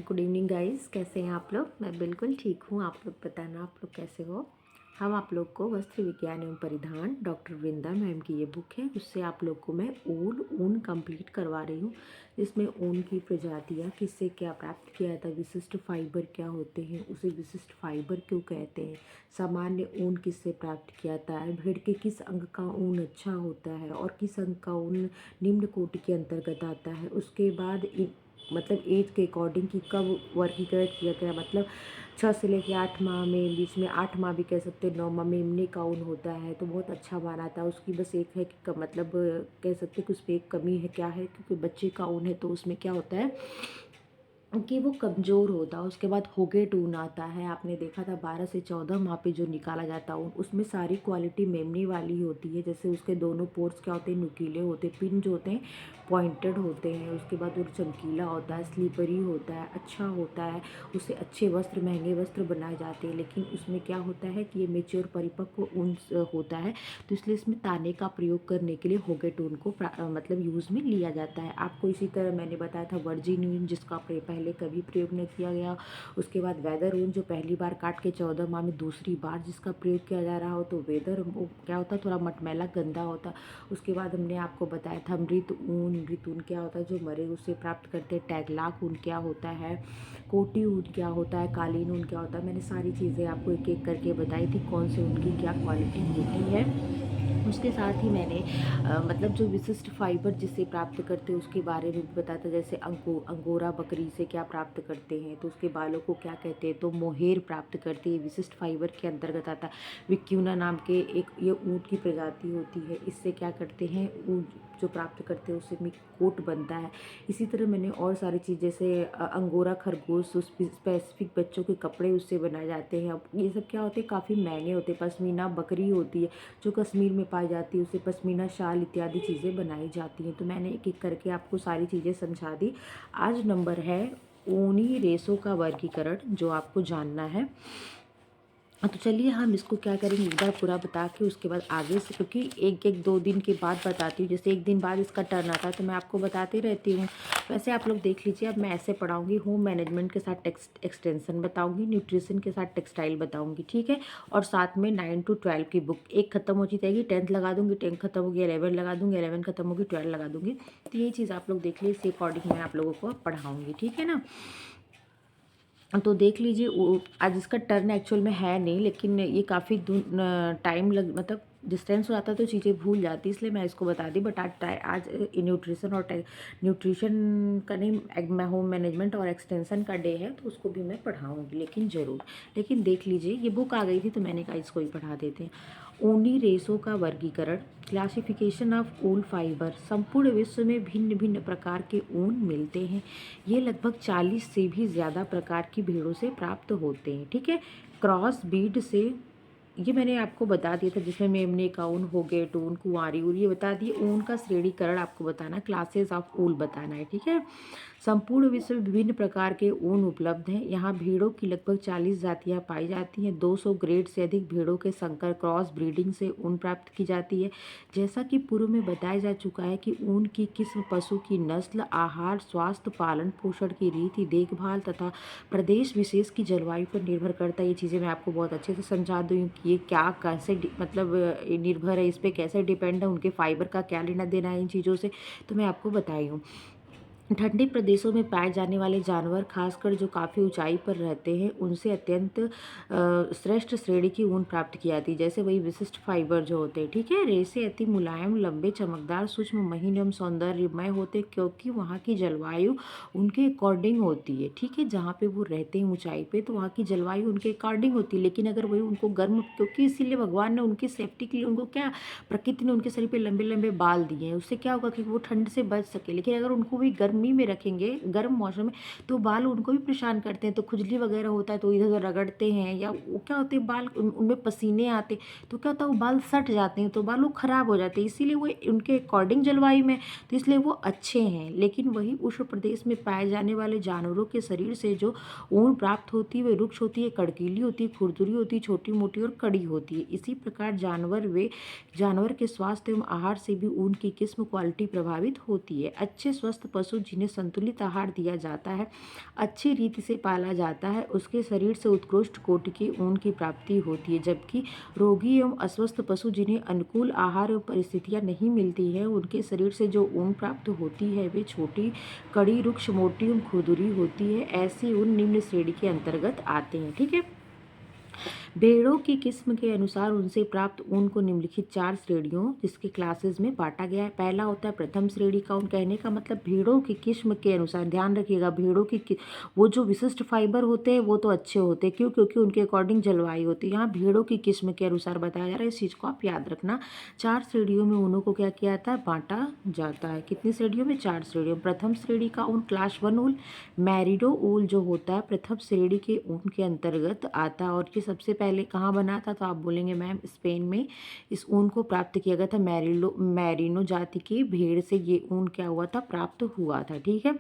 Good evening guys, कैसे हैं आप लोग। मैं बिल्कुल ठीक हूँ। आप लोग बताना आप लोग कैसे हो। हम आप लोग को वस्त्र विज्ञान एवं परिधान डॉक्टर वृंदा मैम की ये बुक है, उससे आप लोग को मैं ऊन कंप्लीट करवा रही हूँ, जिसमें ऊन की प्रजातियाँ, किससे क्या प्राप्त किया जाता है, विशिष्ट फाइबर क्या होते हैं, उसे विशिष्ट फाइबर क्यों कहते हैं, सामान्य ऊन किससे प्राप्त किया जाता है, भेड़ के किस अंग का ऊन अच्छा होता है और किस अंग का ऊन निम्न कोटि के अंतर्गत आता है। उसके बाद मतलब एज के अकॉर्डिंग कि कब वर्गीकरण किया गया, मतलब 6 से लेकर 8 माह में, बीच में 8 माह भी कह सकते हैं, 9 माह में इमने का ऊन होता है तो बहुत अच्छा माना था। उसकी बस एक है कि मतलब कह सकते हैं कि उस पर एक कमी है, क्या है, क्योंकि बच्चे का ऊन है तो उसमें क्या होता है कि वो कमज़ोर होता है। उसके बाद होगेट ऊन आता है, आपने देखा था 12 से 14 माह पे जो निकाला जाता है ऊन, उसमें सारी क्वालिटी मेमनी वाली होती है। जैसे उसके दोनों पोर्स क्या होते हैं, नुकीले होते हैं, पिन जो होते हैं पॉइंटेड होते हैं। उसके बाद वो चमकीला होता है, स्लीपरी होता है, अच्छा होता है। उससे अच्छे वस्त्र, महंगे वस्त्र बनाए जाते हैं। लेकिन उसमें क्या होता है कि ये मेच्योर परिपक्व ऊन होता है, तो इसलिए इसमें ताने का प्रयोग करने के लिए होगेट ऊन को मतलब यूज़ में लिया जाता है। आपको इसी तरह मैंने बताया था वर्जिन ऊन, जिसका पहले कभी प्रयोग नहीं किया गया। उसके बाद वेदर ऊन, जो पहली बार काट के 14 माह में दूसरी बार जिसका प्रयोग किया जा रहा हो, तो वेदर वो क्या होता है, थोड़ा मटमैला गंदा होता। उसके बाद हमने आपको बताया था मृत ऊन क्या होता है, जो मरे उससे प्राप्त करते हैं। टैगलाक ऊन क्या होता है, कोटी ऊन क्या होता है, कालीन ऊन क्या होता है। मैंने सारी चीज़ें आपको एक एक करके बताई थी, कौन से ऊन की क्या क्वालिटी होती है। उसके साथ ही मैंने मतलब जो विशिष्ट फाइबर जिससे प्राप्त करते हैं उसके बारे में भी बताया था। जैसे अंगोरा बकरी से क्या प्राप्त करते हैं, तो उसके बालों को क्या कहते हैं, तो मोहेर प्राप्त करती है, विशिष्ट फाइबर के अंतर्गत आता है। विक्यूना नाम के एक ये ऊँट की प्रजाति होती है, इससे क्या करते हैं, ऊन जो प्राप्त करते हैं उससे में कोट बनता है। इसी तरह मैंने और सारी चीज़, जैसे अंगोरा खरगोश, उस स्पेसिफिक बच्चों के कपड़े उससे बनाए जाते हैं। अब ये सब क्या होते हैं, काफ़ी महंगे होते हैं। पश्मीना बकरी होती है जो कश्मीर में पाई जाती है, उससे पश्मीना शाल इत्यादि चीज़ें बनाई जाती हैं। तो मैंने एक एक करके आपको सारी चीज़ें समझा दी। आज नंबर है ऊनी रेशों का वर्गीकरण, जो आपको जानना है। हाँ, तो चलिए हम इसको क्या करेंगे, एक बार पूरा बता के उसके बाद आगे से, क्योंकि एक एक 2 दिन के बाद बताती हूँ, जैसे एक दिन बाद इसका टर्न आता है तो मैं आपको बताती रहती हूँ। वैसे आप लोग देख लीजिए, अब मैं ऐसे पढ़ाऊँगी, होम मैनेजमेंट के साथ टेक्स्ट एक्सटेंशन बताऊँगी, न्यूट्रिशन के साथ टेक्सटाइल बताऊँगी, ठीक है। और साथ में 9 to 12 की बुक एक खत्म हो जाएगी, 10th लगा दूँगी, 10th खत्म होगी 11 लगा दूँगी, 11 खत्म होगी 12 लगा दूँगी। तो ये चीज़ आप लोग देख लीजिए, इसी अकॉर्डिंग मैं आप लोगों को पढ़ाऊँगी, ठीक है ना। तो देख लीजिए, आज इसका टर्न एक्चुअल में है नहीं, लेकिन ये काफ़ी टाइम लग, मतलब डिस्टेंस हो जाता है तो चीज़ें भूल जाती, इसलिए मैं इसको बता दी। बट आज न्यूट्रिशन और न्यूट्रिशन का नहीं, मैं होम मैनेजमेंट और एक्सटेंशन का डे है तो उसको भी मैं पढ़ाऊँगी, लेकिन ज़रूर। लेकिन देख लीजिए, ये बुक आ गई थी तो मैंने कहा इसको ही पढ़ा देते हैं। ऊनी रेशों का वर्गीकरण, क्लासिफिकेशन ऑफ वूल फाइबर। संपूर्ण विश्व में भिन्न भिन्न प्रकार के ऊन मिलते हैं। ये लगभग 40 से भी ज़्यादा प्रकार की भेड़ों से प्राप्त होते हैं, ठीक है। क्रॉस बीड से, ये मैंने आपको बता दिया था, जिसमें मेमने का ऊन, होगेट ऊन, कुंवारी ऊन, ये बता दिए। ऊन का श्रेणीकरण आपको बताना, क्लासेस ऑफ ऊल बताना है, ठीक है। संपूर्ण विश्व में विभिन्न प्रकार के ऊन उपलब्ध हैं। यहाँ भेड़ों की लगभग 40 जातियाँ पाई जाती हैं। 200 ग्रेड से अधिक भेड़ों के संकर क्रॉस ब्रीडिंग से ऊन प्राप्त की जाती है। जैसा कि पूर्व में बताया जा चुका है कि ऊन की किस्म, पशु की नस्ल, आहार, स्वास्थ्य, पालन पोषण की रीति, देखभाल तथा प्रदेश विशेष की जलवायु पर निर्भर करता है। ये चीज़ें मैं आपको बहुत अच्छे से समझा दूँ कि ये क्या कैसे मतलब निर्भर है, इस पर कैसे डिपेंड है, उनके फाइबर का क्या लेना देना है इन चीज़ों से, तो मैं आपको बताई हूँ। ठंडे प्रदेशों में पाए जाने वाले जानवर, खासकर जो काफ़ी ऊंचाई पर रहते हैं, उनसे अत्यंत श्रेष्ठ श्रेणी की ऊन प्राप्त की जाती है। जैसे वही विशिष्ट फाइबर जो होते हैं, ठीक है। रेशे अति मुलायम, लंबे, चमकदार, सूक्ष्म, महीन एवं सौंदर्यमय होते हैं, क्योंकि वहाँ की जलवायु उनके अकॉर्डिंग होती है, ठीक है। जहाँ पे वो रहते हैं ऊंचाई पे, तो वहाँ की जलवायु उनके अकॉर्डिंग होती है। लेकिन अगर वही उनको गर्म, क्योंकि इसीलिए भगवान ने उनकी सेफ्टी के लिए उनको क्या, प्रकृति ने उनके शरीर पे लंबे लंबे बाल दिए हैं, उससे क्या होगा कि वो ठंड से बच सके। लेकिन अगर उनको भी गर्मी में रखेंगे, गर्म मौसम में, तो बाल उनको भी परेशान करते हैं, तो खुजली वगैरह होता है तो इधर उधर रगड़ते हैं, या वो क्या होते हैं, बाल उनमें पसीने आते, तो क्या होता है, वो बाल सट जाते हैं, तो बाल वो खराब हो जाते हैं। इसीलिए वो उनके अकॉर्डिंग जलवायु में, तो इसलिए वो अच्छे हैं। लेकिन वही उष्ण प्रदेश में पाए जाने वाले जानवरों के शरीर से जो ऊन प्राप्त होती है वे रुक्ष होती है, कड़कीली होती है, खुरदुरी होती है, छोटी मोटी और कड़ी होती है। इसी प्रकार जानवर के स्वास्थ्य एवं आहार से भी ऊन की किस्म, क्वालिटी प्रभावित होती है। अच्छे स्वस्थ पशु जिन्हें संतुलित आहार दिया जाता है, अच्छी रीति से पाला जाता है, उसके शरीर से उत्कृष्ट कोटि के ऊन की प्राप्ति होती है। जबकि रोगी एवं अस्वस्थ पशु जिन्हें अनुकूल आहार एवं परिस्थितियाँ नहीं मिलती है, उनके शरीर से जो ऊन प्राप्त होती है वे छोटी, कड़ी, रुक्ष, मोटी एवं खुरदुरी होती है। ऐसी ऊन निम्न श्रेणी के अंतर्गत आते हैं। ठीक है। भेड़ों की किस्म के अनुसार उनसे प्राप्त ऊन को निम्नलिखित 4 श्रेणियों जिसके क्लासेस में बांटा गया है। पहला होता है प्रथम श्रेणी का ऊन। कहने का मतलब भेड़ों की किस्म के अनुसार, ध्यान रखिएगा, भेड़ों की वो जो विशिष्ट फाइबर होते हैं वो तो अच्छे होते हैं, क्यों? क्योंकि उनके अकॉर्डिंग जलवायु होती है। यहाँ भेड़ों की किस्म के अनुसार बताया जा रहा है, इस चीज़ को आप याद रखना। 4 श्रेणियों में ऊनों को क्या किया जाता है? बांटा जाता है। कितनी श्रेणियों में? 4 श्रेणियों। प्रथम श्रेणी का ऊन क्लास 1 ऊल, मैरिडो ऊल जो होता है प्रथम श्रेणी के ऊन के अंतर्गत आता है। और ये सबसे पहले कहाँ बना था? तो आप बोलेंगे मैम स्पेन में इस ऊन को प्राप्त किया गया था। मैरिनो जाति की भेड़ से ये ऊन क्या हुआ था? प्राप्त हुआ था। ठीक है।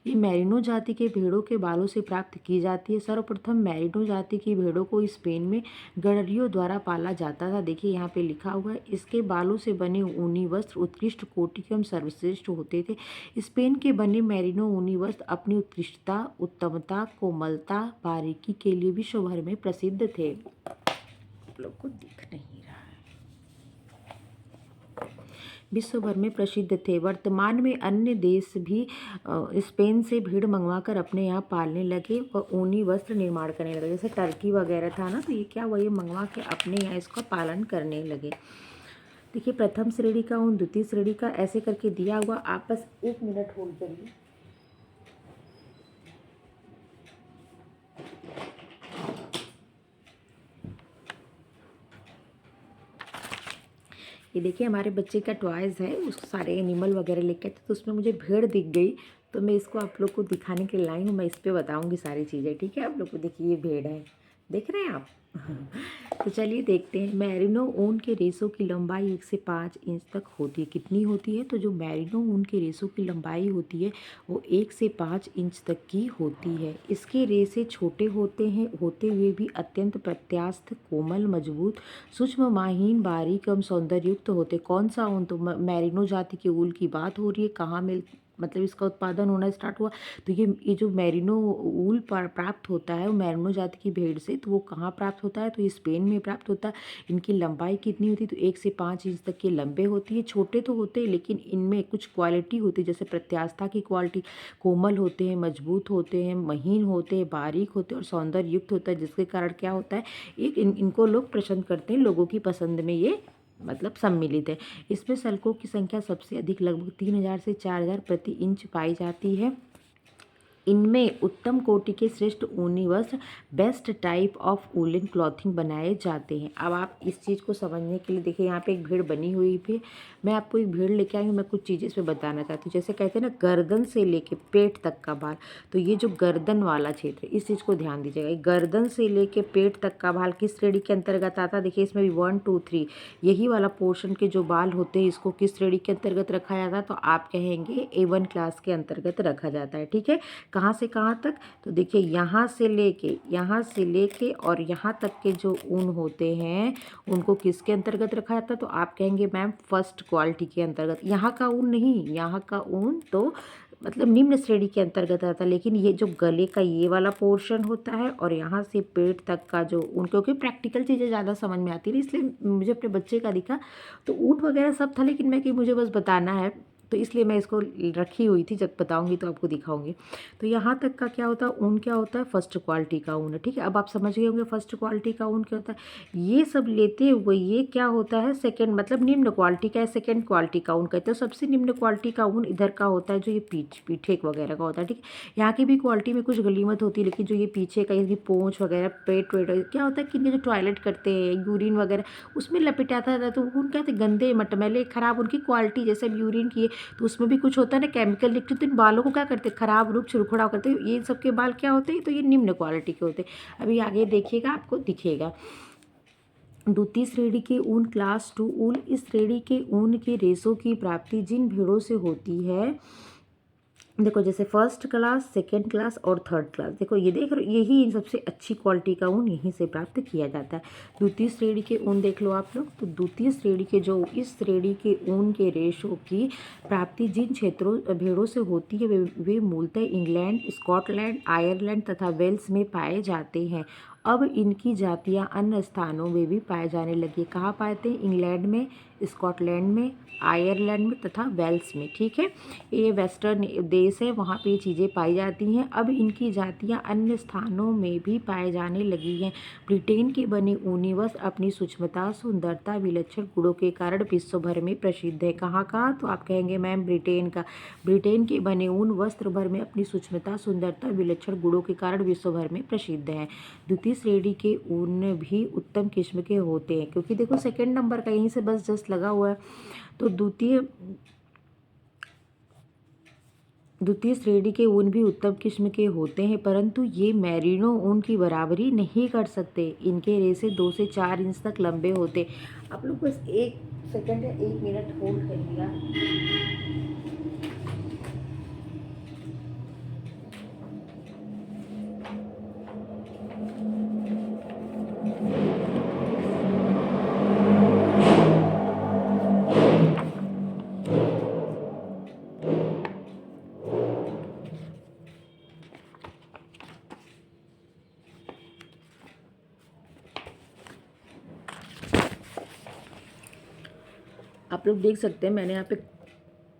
ये मैरिनो जाति के भेड़ों के बालों से प्राप्त की जाती है। सर्वप्रथम मैरिनो जाति की भेड़ों को स्पेन में गड़रियों द्वारा पाला जाता था। देखिए यहाँ पे लिखा हुआ है, इसके बालों से बने ऊनी वस्त्र उत्कृष्ट कोटि के एवं सर्वश्रेष्ठ होते थे। स्पेन के बने मैरिनो ऊनी वस्त्र अपनी उत्कृष्टता, उत्तमता, कोमलता, बारीकी के लिए विश्व भर में प्रसिद्ध थे। आप लोग को दिख नहीं रहा है। विश्व भर में प्रसिद्ध थे। वर्तमान में अन्य देश भी स्पेन से भेड़ मंगवाकर अपने यहाँ पालने लगे और ऊनी वस्त्र निर्माण करने लगे। जैसे टर्की वगैरह था ना, तो ये क्या हुआ? ये मंगवा के अपने यहाँ इसका पालन करने लगे। देखिए प्रथम श्रेणी का ऊन, द्वितीय श्रेणी का, ऐसे करके दिया हुआ। आप बस 1 मिनट होल्ड करिए। ये देखिए हमारे बच्चे का टॉयज़ है, उसको सारे एनिमल वगैरह लेके आए थे, तो उसमें मुझे भेड़ दिख गई, तो मैं इसको आप लोग को दिखाने के लिए लाई हूँ। मैं इस पे बताऊँगी सारी चीज़ें। ठीक है। आप लोग को देखिए ये भेड़ है, देख रहे हैं आप? तो चलिए देखते हैं। मैरिनो ऊन के रेशों की लंबाई 1 से 5 इंच तक होती है। कितनी होती है? तो जो मैरिनो ऊन के रेशों की लंबाई होती है वो 1 से 5 इंच तक की होती है। इसके रेशे छोटे होते हैं, होते हुए भी अत्यंत प्रत्यास्थ, कोमल, मजबूत, सूक्ष्म, माहीन, बारीक एवं सौंदर्ययुक्त होते। कौन सा ऊन? तो मैरिनो जाति के ऊल की बात हो रही है। कहाँ मिल मतलब इसका उत्पादन होना स्टार्ट हुआ? तो ये जो मैरिनो ऊल प्राप्त होता है वो मैरिनो जाति की भेड़ से, तो वो कहाँ प्राप्त होता है? तो ये स्पेन में प्राप्त होता है। इनकी लंबाई कितनी होती है? तो 1 से 5 इंच तक के लंबे होती है। छोटे तो होते हैं लेकिन इनमें कुछ क्वालिटी होती है, जैसे प्रत्यास्था की क्वालिटी, कोमल होते हैं, मजबूत होते हैं, महीन होते हैं, बारीक होते हैं और सौंदर्य युक्त होता है, जिसके कारण क्या होता है? एक इनको लोग पसंद करते हैं, लोगों की पसंद में ये मतलब सम्मिलित है। इसमें सल्कों की संख्या सबसे अधिक लगभग 3000 से 4000 प्रति इंच पाई जाती है। इनमें उत्तम कोटि के श्रेष्ठ ऊनी वस्त्र, best type of woollen clothing बनाए जाते हैं। अब आप इस चीज़ को समझने के लिए देखिए यहाँ पे एक भेड़ बनी हुई भी। मैं आपको एक भेड़ लेके आई हूँ, मैं कुछ चीज़ें इस पर बताना चाहती हूँ। जैसे कहते हैं ना गर्दन से लेके पेट तक का बाल, तो ये जो गर्दन वाला क्षेत्र है इस चीज़ को ध्यान दीजिएगा। गर्दन से लेके पेट तक का बाल किस श्रेणी के अंतर्गत आता है? देखिए इसमें भी 1 2 3 यही वाला पोर्शन के जो बाल होते हैं इसको किस श्रेणी के अंतर्गत रखा जाता है? तो आप कहेंगे A1 क्लास के अंतर्गत रखा जाता है। ठीक है। कहाँ से कहाँ तक? तो देखिए यहाँ से लेके और यहाँ तक के जो ऊन होते हैं उनको किसके अंतर्गत रखा जाता है? तो आप कहेंगे मैम फर्स्ट क्वालिटी के अंतर्गत। यहाँ का ऊन नहीं, यहाँ का ऊन तो मतलब निम्न श्रेणी के अंतर्गत आता है। लेकिन ये जो गले का ये वाला पोर्शन होता है और यहाँ से पेट तक का जो ऊन, क्योंकि प्रैक्टिकल चीज़ें ज़्यादा समझ में आती है इसलिए मुझे अपने बच्चे का दिखा, तो ऊन वगैरह सब था लेकिन मैं कि मुझे बस बताना है, तो इसलिए मैं इसको रखी हुई थी, जब बताऊंगी तो आपको दिखाऊंगी। तो यहाँ तक का क्या होता है? ऊन क्या होता है? फर्स्ट क्वालिटी का ऊन है। ठीक है। अब आप समझ गए होंगे फर्स्ट क्वालिटी का ऊन क्या होता है। ये सब लेते हुए ये क्या होता है? सेकंड मतलब निम्न क्वालिटी का है, सेकंड क्वालिटी का ऊन कहते हैं। सबसे निम्न क्वालिटी का ऊन इधर का होता है जो ये पीठे वगैरह का होता है। ठीक है। यहाँ की भी क्वालिटी में कुछ गलीमत होती है, लेकिन जो ये पीछे का इसकी पोंछ वगैरह, पेट वेट क्या होता है कि इनके जो टॉयलेट करते हैं, यूरिन वगैरह उसमें लपेटाता था, तो ऊन क्या थे? गंदे मटमैले खराब उनकी क्वालिटी, जैसे अब यूरिन की तो उसमें भी कुछ होता है ना केमिकल लिखते, तो इन बालों को क्या करते हैं? खराब, रुक्ष, रुखड़ा करते हैं। ये सब के बाल क्या होते हैं? तो ये निम्न क्वालिटी के होते हैं। अभी आगे देखिएगा आपको दिखेगा। द्वितीय श्रेणी के ऊन क्लास 2 ऊल। इस श्रेणी के ऊन के रेशों की प्राप्ति जिन भेड़ों से होती है देखो जैसे फर्स्ट क्लास, सेकेंड क्लास और थर्ड क्लास, देखो ये देख रहे हो, यही सबसे अच्छी क्वालिटी का ऊन यहीं से प्राप्त किया जाता है। द्वितीय श्रेणी के ऊन देख लो आप लोग, तो द्वितीय श्रेणी के जो इस श्रेणी के ऊन के रेशों की प्राप्ति जिन क्षेत्रों भेड़ों से होती है वे मूलतः इंग्लैंड, स्कॉटलैंड, आयरलैंड तथा वेल्स में पाए जाते हैं। अब इनकी जातियां अन्य स्थानों में भी पाए जाने लगी। कहाँ पाते हैं? इंग्लैंड में, स्कॉटलैंड में, आयरलैंड में तथा वेल्स में। ठीक है, ये वेस्टर्न देश है, वहाँ पे ये चीज़ें पाई जाती हैं। अब इनकी जातियाँ अन्य स्थानों में भी पाए जाने लगी हैं। ब्रिटेन के बने ऊनी वस्त्र अपनी सूक्ष्मता, सुंदरता, विलक्षण गुणों के कारण विश्व भर में प्रसिद्ध है। कहाँ का? तो आप कहेंगे मैम ब्रिटेन का। ब्रिटेन के बने ऊन वस्त्र भर में अपनी सूक्ष्मता, सुंदरता, विलक्षण गुणों के कारण विश्व भर में प्रसिद्ध है। द्वितीय श्रेणी के ऊन भी उत्तम किस्म के होते हैं, क्योंकि देखो सेकेंड नंबर का यहीं से बस जस्ट लगा हुआ है। तो द्वितीय श्रेणी के ऊन भी उत्तम किस्म के होते हैं, परंतु ये मैरिनो ऊन की बराबरी नहीं कर सकते। इनके रेशे 2 से 4 इंच तक लंबे होते। आप लोग बस 1 सेकंड या 1 मिनट होल्ड करिएगा। आप लोग देख सकते हैं मैंने यहाँ पे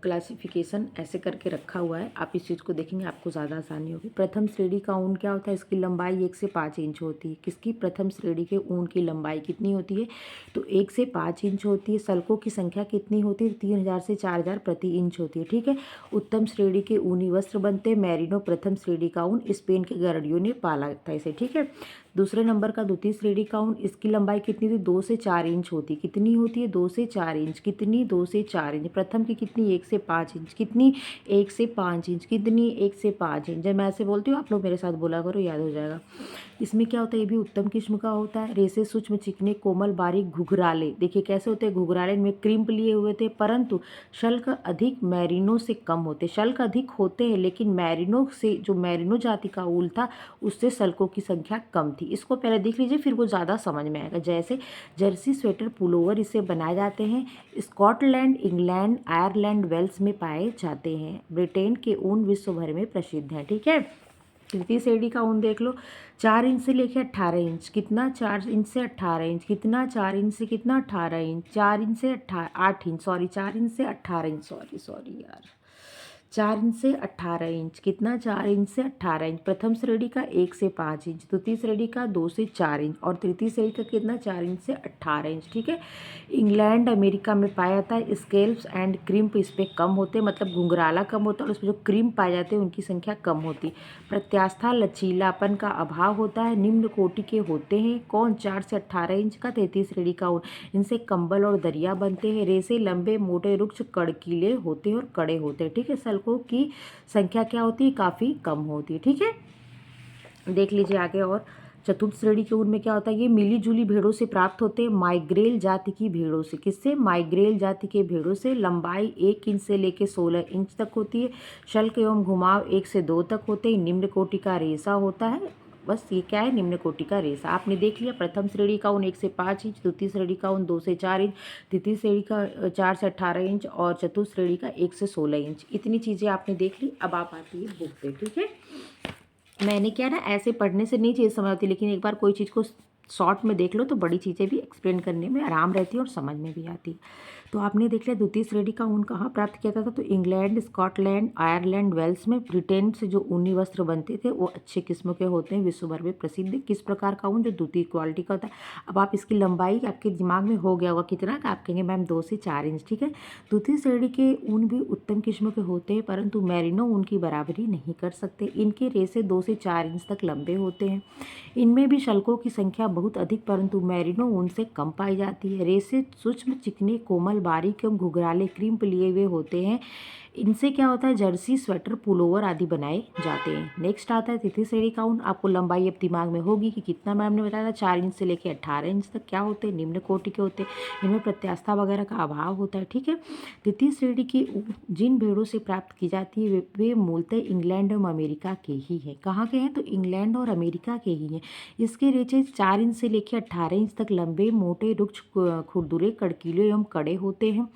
क्लासिफिकेशन ऐसे करके रखा हुआ है। आप इस चीज़ को देखेंगे आपको ज़्यादा आसानी होगी। प्रथम श्रेणी का ऊन क्या होता है? इसकी लंबाई 1 से 5 इंच होती है। किसकी? प्रथम श्रेणी के ऊन की लंबाई कितनी होती है? तो 1 से 5 इंच होती है। सल्कों की संख्या कितनी होती है? 3000 से 4000 प्रति इंच होती है। ठीक है, उत्तम श्रेणी के ऊनी वस्त्र बनते हैं। मैरिनो प्रथम श्रेणी का ऊन स्पेन के गरडियों ने पाला था इसे। ठीक है, दूसरे नंबर का द्वितीय श्रेणी का ऊन, इसकी लंबाई कितनी थी? 2 से 4 इंच होती। कितनी होती है? 2 से 4 इंच। कितनी? 2 से 4 इंच। प्रथम की कितनी? 1 से 5 इंच। कितनी? 1 से 5 इंच। कितनी? 1 से 5 इंच। जब मैं ऐसे बोलती हूँ आप लोग मेरे साथ बोला करो, याद हो जाएगा। इसमें क्या होता है? ये भी उत्तम किस्म का होता है। रेशे सूक्ष्म, चिकने, कोमल, बारीक, घुघराले। देखिए कैसे होते हैं घुघराले, में क्रिम्प लिए हुए थे, परंतु शल्क अधिक मैरिनो से कम होते। शल्क अधिक होते हैं, लेकिन मैरिनो से, जो मैरिनो जाति का ऊल था, उससे शल्कों की संख्या कम थी। इसको पहले देख लीजिए, फिर वो ज़्यादा समझ में आएगा। जैसे जर्सी, स्वेटर, पुलोवर इससे बनाए जाते हैं। स्कॉटलैंड, इंग्लैंड, आयरलैंड, वेल्स में पाए जाते हैं। ब्रिटेन के ऊन विश्व भर में प्रसिद्ध हैं। ठीक है, तृतीय श्रेणी का ऊन देख लो, 4 इंच से लेकर 18 इंच। कितना? 4 इंच से 18 इंच। कितना? 4 इंच से कितना? 18 इंच। 4 इंच से 8 इंच, सॉरी 4 इंच से 18 इंच, सॉरी यार, 4 इंच से 18 इंच। कितना? 4 इंच से 18 इंच। प्रथम श्रेणी का 1 से 5 इंच, द्वितीय श्रेणी का 2 से 4 इंच और तृतीय श्रेणी का कितना? 4 इंच से 18 इंच। ठीक है, इंग्लैंड, अमेरिका में पाया जाता है। स्केल्प्स एंड क्रिम्प इस पर कम होते हैं, मतलब घुंघराला कम होता है, और उसमें जो क्रिम्प पाए जाते हैं उनकी संख्या कम होती। प्रत्यास्था, लचीलापन का अभाव होता है। निम्न कोटि के होते हैं। कौन? 4 से 18 इंच का तृतीय श्रेणी का ऊन। इनसे कंबल और दरिया बनते हैं। रेशे लंबे, मोटे, रुक्ष, कड़कीले होते हैं और कड़े होते हैं। ठीक है, सल्कों की संख्या क्या होती है? काफ़ी कम होती है। ठीक है, देख लीजिए आगे। और चतुर्थ श्रेणी के ऊन में क्या होता है? ये मिली जुली भेड़ों से प्राप्त होते हैं। माइग्रेल जाति की भेड़ों से। किससे? माइग्रेल जाति के भेड़ों से। लंबाई 1 इंच से लेकर 16 इंच तक होती है। शल्क एवं घुमाव 1 से 2 तक होते हैं। निम्न कोटि का रेशा होता है। बस ये क्या है? निम्न कोटि का रेशा। आपने देख लिया, प्रथम श्रेणी का ऊन 1 से 5 इंच, द्वितीय श्रेणी का ऊन 2 से 4 इंच, तृतीय श्रेणी का 4 से 18 इंच और चतुर्थ श्रेणी का 1 से 16 इंच। इतनी चीज़ें आपने देख ली। अब आप आती है बुक पे। ठीक है, मैंने क्या ना, ऐसे पढ़ने से नहीं चीज़ समझ आती, लेकिन एक बार कोई चीज़ को शॉर्ट में देख लो तो बड़ी चीज़ें भी एक्सप्लेन करने में आराम रहती है और समझ में भी आती है। तो आपने देख लिया द्वितीय श्रेणी का ऊन कहाँ प्राप्त किया था? तो इंग्लैंड, स्कॉटलैंड, आयरलैंड, वेल्स में। ब्रिटेन से जो ऊनी वस्त्र बनते थे वो अच्छे किस्म के होते हैं, विश्व भर में प्रसिद्ध। किस प्रकार का ऊन? जो द्वितीय क्वालिटी का होता है। अब आप इसकी लंबाई आपके दिमाग में हो गया होगा कितना का, आप कहेंगे मैम 2 से 4 इंच। ठीक है, द्वितीय श्रेणी के ऊन भी उत्तम किस्म के होते हैं, परंतु मैरिनो ऊन की बराबरी नहीं कर सकते। इनके रेशे 2 से 4 इंच तक लंबे होते हैं। इनमें भी शल्कों की संख्या बहुत अधिक, परंतु मैरिनो ऊन से कम पाई जाती है। रेशे सूक्ष्म, चिकने, कोमल, बारीक एवं घुघराले क्रीम लिए हुए होते हैं। इनसे क्या होता है, जर्सी, स्वेटर, पुलोवर आदि बनाए जाते हैं। नेक्स्ट आता है तृतीय श्रेणी का ऊन। आपको लंबाई अब दिमाग में होगी कि कितना मैम ने बताया था, 4 इंच से लेकर 18 इंच तक क्या होते हैं, निम्न कोटि के होते हैं। इनमें प्रत्यास्था वगैरह का अभाव होता है, ठीक है। तृतीय श्रेणी की ऊन जिन भेड़ों से प्राप्त की जाती है वे मूलतः इंग्लैंड और अमेरिका के ही हैं। कहाँ के हैं, तो इंग्लैंड और अमेरिका के ही हैं। इसके रेचे 4 इंच से लेकर 18 इंच तक लंबे, मोटे, रुक्ष, खुरदुरे, कड़कीले एवं कड़े होते हैं।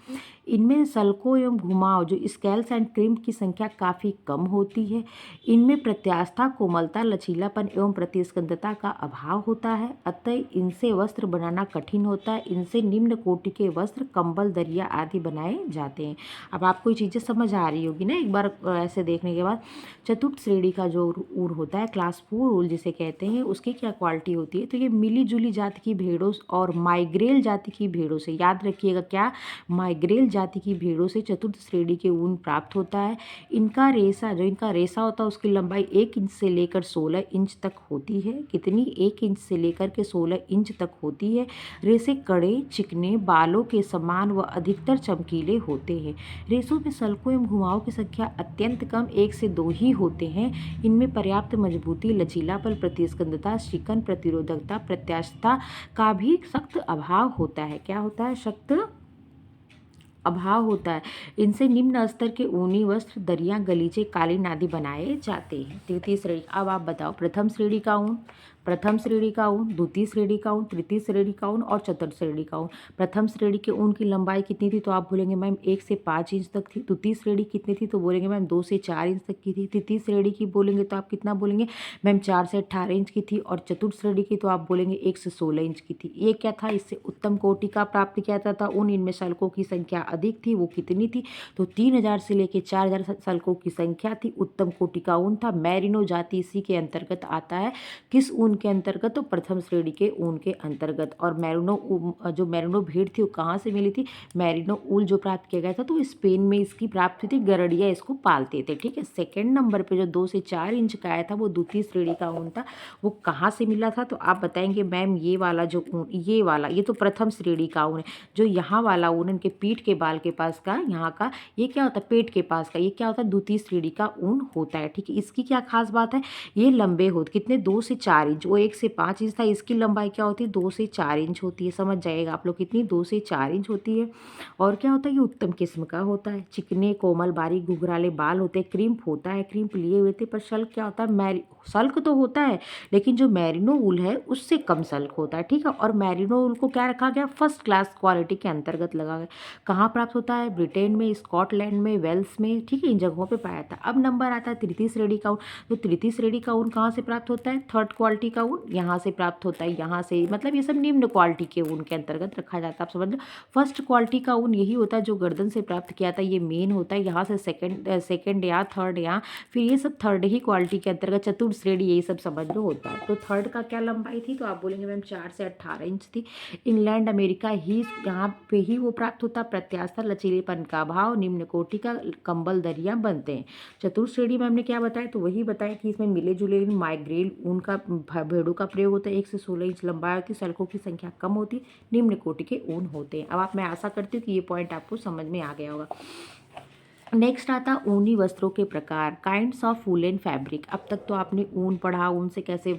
इनमें सल्कों एवं घुमाव जो स्केल्स एंड क्रिम्प की संख्या काफ़ी कम होती है। इनमें प्रत्यास्था, कोमलता, लचीलापन एवं प्रतिस्कंदता का अभाव होता है, अतः इनसे वस्त्र बनाना कठिन होता है। इनसे निम्न कोटि के वस्त्र, कंबल, दरिया आदि बनाए जाते हैं। अब आपको ये चीज़ें समझ आ रही होगी ना एक बार ऐसे देखने के बाद। चतुर्थ श्रेणी का जो ऊन होता है, क्लास 4 ऊन जिसे कहते हैं, उसकी क्या क्वालिटी होती है, तो ये मिली जुली जाति की भेड़ों और माइग्रेल जाति की भेड़ों से, याद रखिएगा क्या, माइग्रेल जाति की भेड़ों से चतुर्थ श्रेणी के ऊन प्राप्त होता है। इनका रेशा होता है उसकी लंबाई 1 इंच से लेकर 16 इंच तक होती है। कितनी, 1 इंच से लेकर के 16 इंच तक होती है। रेशे कड़े, चिकने, बालों के समान व अधिकतर चमकीले होते हैं। रेशों में सल्कों एवं घुमावों की संख्या अत्यंत कम, 1 से 2 ही होते हैं। इनमें पर्याप्त मजबूती, लचीलापन, प्रतिस्कंदता, शिकन, प्रतिरोधकता, प्रत्यास्था का भी सख्त अभाव होता है। क्या होता है, सख्त अभाव होता है। इनसे निम्न स्तर के ऊनी वस्त्र, दरियां, गलीचे, कालीन आदि बनाए जाते हैं। तृतीय श्रेणी। अब आप बताओ, प्रथम श्रेणी का ऊन, प्रथम श्रेणी का ऊन, द्वितीय श्रेणी का ऊन, तृतीय श्रेणी का ऊन और चतुर्थ श्रेणी का ऊन। प्रथम श्रेणी के ऊन की लंबाई कितनी थी, तो आप बोलेंगे मैम 1 से 5 इंच तक थी। द्वितीय श्रेणी कितनी थी, तो बोलेंगे मैम 2 से 4 इंच तक की थी। तृतीय श्रेणी की बोलेंगे तो आप कितना बोलेंगे मैम 4 से 18 इंच की थी। और चतुर्थ श्रेणी की तो आप बोलेंगे 1 से 16 इंच की थी। ये क्या था, इससे उत्तम कोटि का प्राप्त किया जाता था ऊन। इनमें सल्कों की संख्या अधिक थी। वो कितनी थी, तो 3000 से लेकर 4000 सल्कों की संख्या थी। उत्तम कोटि का ऊन था। मैरिनो जाति इसी के अंतर्गत आता है। किस ऊन के अंतर्गत, तो प्रथम श्रेणी के ऊन के अंतर्गत। और मैरिनो भेड़ थी वो कहाँ से मिली थी, मैरिनो ऊल जो प्राप्त किया गया था तो स्पेन में इसकी प्राप्ति थी। गरड़िया इसको पालते थे, ठीक है। सेकेंड नंबर पे जो 2 से 4 इंच का आया था वो द्वितीय श्रेणी का ऊन था। वो कहाँ से मिला था, तो आप बताएंगे मैम ये वाला जो ऊन, ये तो प्रथम श्रेणी का ऊन है। जो यहाँ वाला ऊन इनके पीठ के बाल के पास का, यहाँ का, ये क्या होता है, पेट के पास का, ये क्या होता है, द्वितीय श्रेणी का ऊन होता है, ठीक है। इसकी क्या खास बात है, ये लंबे होते कितने, 2 से 4 इंच। वो 1 से 5 इंच था, इसकी लंबाई क्या होती है, 2 से 4 इंच होती है। समझ जाएगा आप लोग, कितनी, 2 से 4 इंच होती है। और क्या होता है, ये उत्तम किस्म का होता है। चिकने, कोमल, बारीक, घुघराले बाल होते हैं। क्रिम्प होता है, क्रिम्प लिए हुए थे। पर सल्क क्या होता है, सल्क तो होता है लेकिन जो मैरिनो ऊल है उससे कम सल्क होता है, ठीक है। और मैरिनो ऊल को क्या रखा गया, फर्स्ट क्लास क्वालिटी के अंतर्गत लगा गया। कहाँ प्राप्त होता है, ब्रिटेन में, स्कॉटलैंड में, वेल्स में, ठीक है, इन जगहों पे पाया था। अब नंबर आता है तृतीय श्रेणी का ऊन। तो तृतीय श्रेणी का ऊन कहाँ से प्राप्त होता है, थर्ड क्वालिटी का ऊन यहाँ से प्राप्त होता है, यहाँ से, मतलब ये सब निम्न क्वालिटी के ऊन के अंतर्गत रखा जाता है। आप समझ लो, फर्स्ट क्वालिटी का ऊन यही होता है जो गर्दन से प्राप्त किया था, ये मेन होता है। यहाँ से सेकंड या थर्ड, या फिर ये सब थर्ड ही क्वालिटी के अंतर्गत, चतुर्थ श्रेणी यही सब समझ लो होता है। तो थर्ड का क्या लंबाई थी, तो आप बोलेंगे मैम 4 से 18 इंच थी। इंग्लैंड, अमेरिका ही यहाँ पे ही वो प्राप्त होता। प्रत्यास्था, लचीलेपन का अभाव, निम्न कोटि का कंबल, दरिया बनते हैं। चतुर्थ श्रेणी में हमने क्या बताया, तो वही बताया कि इसमें मिले जुले माइग्रेल ऊन का, भेड़ों का प्रयोग होता है। 1 से 16 इंच लंबाई होती है। सल्कों की संख्या कम होती है। निम्न कोटि के ऊन होते हैं। अब मैं आशा करती हूँ कि ये पॉइंट आपको समझ में आ गया होगा। नेक्स्ट आता ऊनी वस्त्रों के प्रकार, काइंड्स ऑफ वूलन फैब्रिक। अब तक तो आपने ऊन पढ़ा, ऊन से कैसे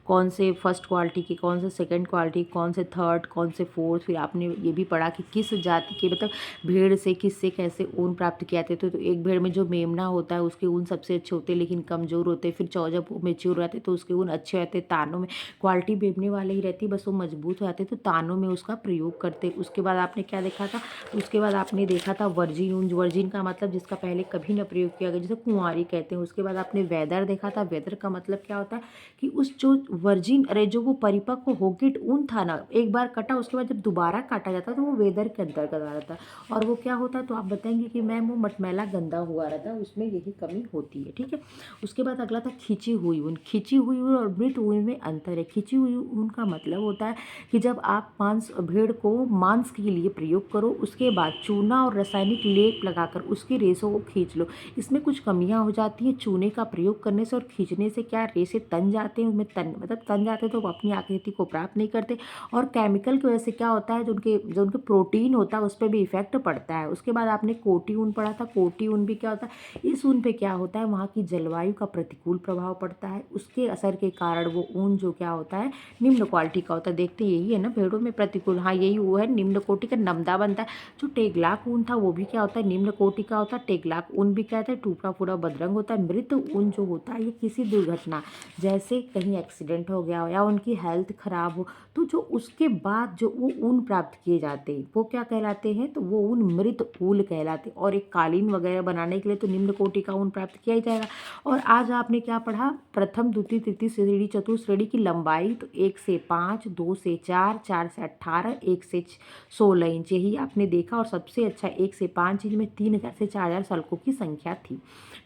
कौन से फर्स्ट क्वालिटी की, कौन से सेकंड क्वालिटी, कौन से थर्ड, कौन से फोर्थ। फिर आपने ये भी पढ़ा कि किस जाति के, मतलब भेड़ से किससे कैसे ऊन प्राप्त किए जाते थे। तो एक भेड़ में जो मेमना होता है उसके ऊन सबसे अच्छे होते हैं लेकिन कमज़ोर होते हैं। फिर जब वो मेच्योर रहते तो उसके ऊन अच्छे रहते। तानों में क्वालिटी मेमने वाले ही रहती, बस वो मजबूत हो जाते तो तानों में उसका प्रयोग करते। उसके बाद आपने क्या देखा था, उसके बाद आपने देखा था वर्जिन ऊन। वर्जिन का मतलब जिसका पहले कभी न प्रयोग किया गया, जिसे कुंवारी कहते हैं। उसके बाद आपने वेदर देखा था। वेदर का मतलब क्या होता है कि उस जो वर्जिन, अरे जो वो परिपक्व होगिट ऊन था ना, एक बार कटा उसके बाद जब दोबारा काटा जाता तो वो वेदर के अंतर्गत आ जाता। और वो क्या होता है, तो आप बताएंगे कि मैम वो मटमैला गंदा हुआ रहता है, उसमें यही कमी होती है, ठीक है। उसके बाद अगला था खिंची हुई ऊन। खिंची हुई ऊन और मृत ऊन में अंतर है। खिंची हुई ऊन का मतलब होता है कि जब आप भेड़ को मांस के लिए प्रयोग करो, उसके बाद चूना और रासायनिक लेप लगाकर उसकी रेसों को खींच लो। इसमें कुछ कमियां हो जाती हैं चूने का प्रयोग करने से और खींचने से। क्या रेसे तन जाते हैं, उनमें तन मतलब तन जाते हैं तो वो अपनी आकृति को प्राप्त नहीं करते। और केमिकल की वजह से क्या होता है, जो उनके प्रोटीन होता है उस पर भी इफेक्ट पड़ता है। उसके बाद आपने कोटी ऊन पढ़ा था। कोटी ऊन भी क्या होता है, इस ऊन पे क्या होता है, वहाँ की जलवायु का प्रतिकूल प्रभाव पड़ता है। उसके असर के कारण वो ऊन जो क्या होता है, निम्न क्वालिटी का होता है। देखते यही है ना, भेड़ों में प्रतिकूल, हाँ यही वो है, निम्न कोटि का नमदा बनता है। जो टेगलाक ऊन था वो भी क्या होता है, निम्न कोटि का होता है। टेगलाक ऊन भी कहता है, टूटा फूटा बदरंग होता है। मृत ऊन जो होता है ये किसी दुर्घटना, जैसे कहीं एक्सीडेंट हो गया हो या उनकी हेल्थ खराब हो, तो जो उसके बाद जो वो ऊन प्राप्त किए जाते हैं वो क्या कहलाते हैं, तो वो ऊन मृत ऊल कहलाते हैं। और एक कालीन वगैरह बनाने के लिए तो निम्न कोटि का ऊन प्राप्त किया ही जाएगा। और आज आपने क्या पढ़ा, प्रथम द्वितीय तृतीय श्रेणी चतुर्थ श्रेणी की लंबाई तो 1 से 5, 2 से 4, 4 से 18, 1 से 16 इंच, यही आपने देखा। और सबसे अच्छा 1 से 5 इंच में 3000 से 4000 सल्कों की संख्या थी।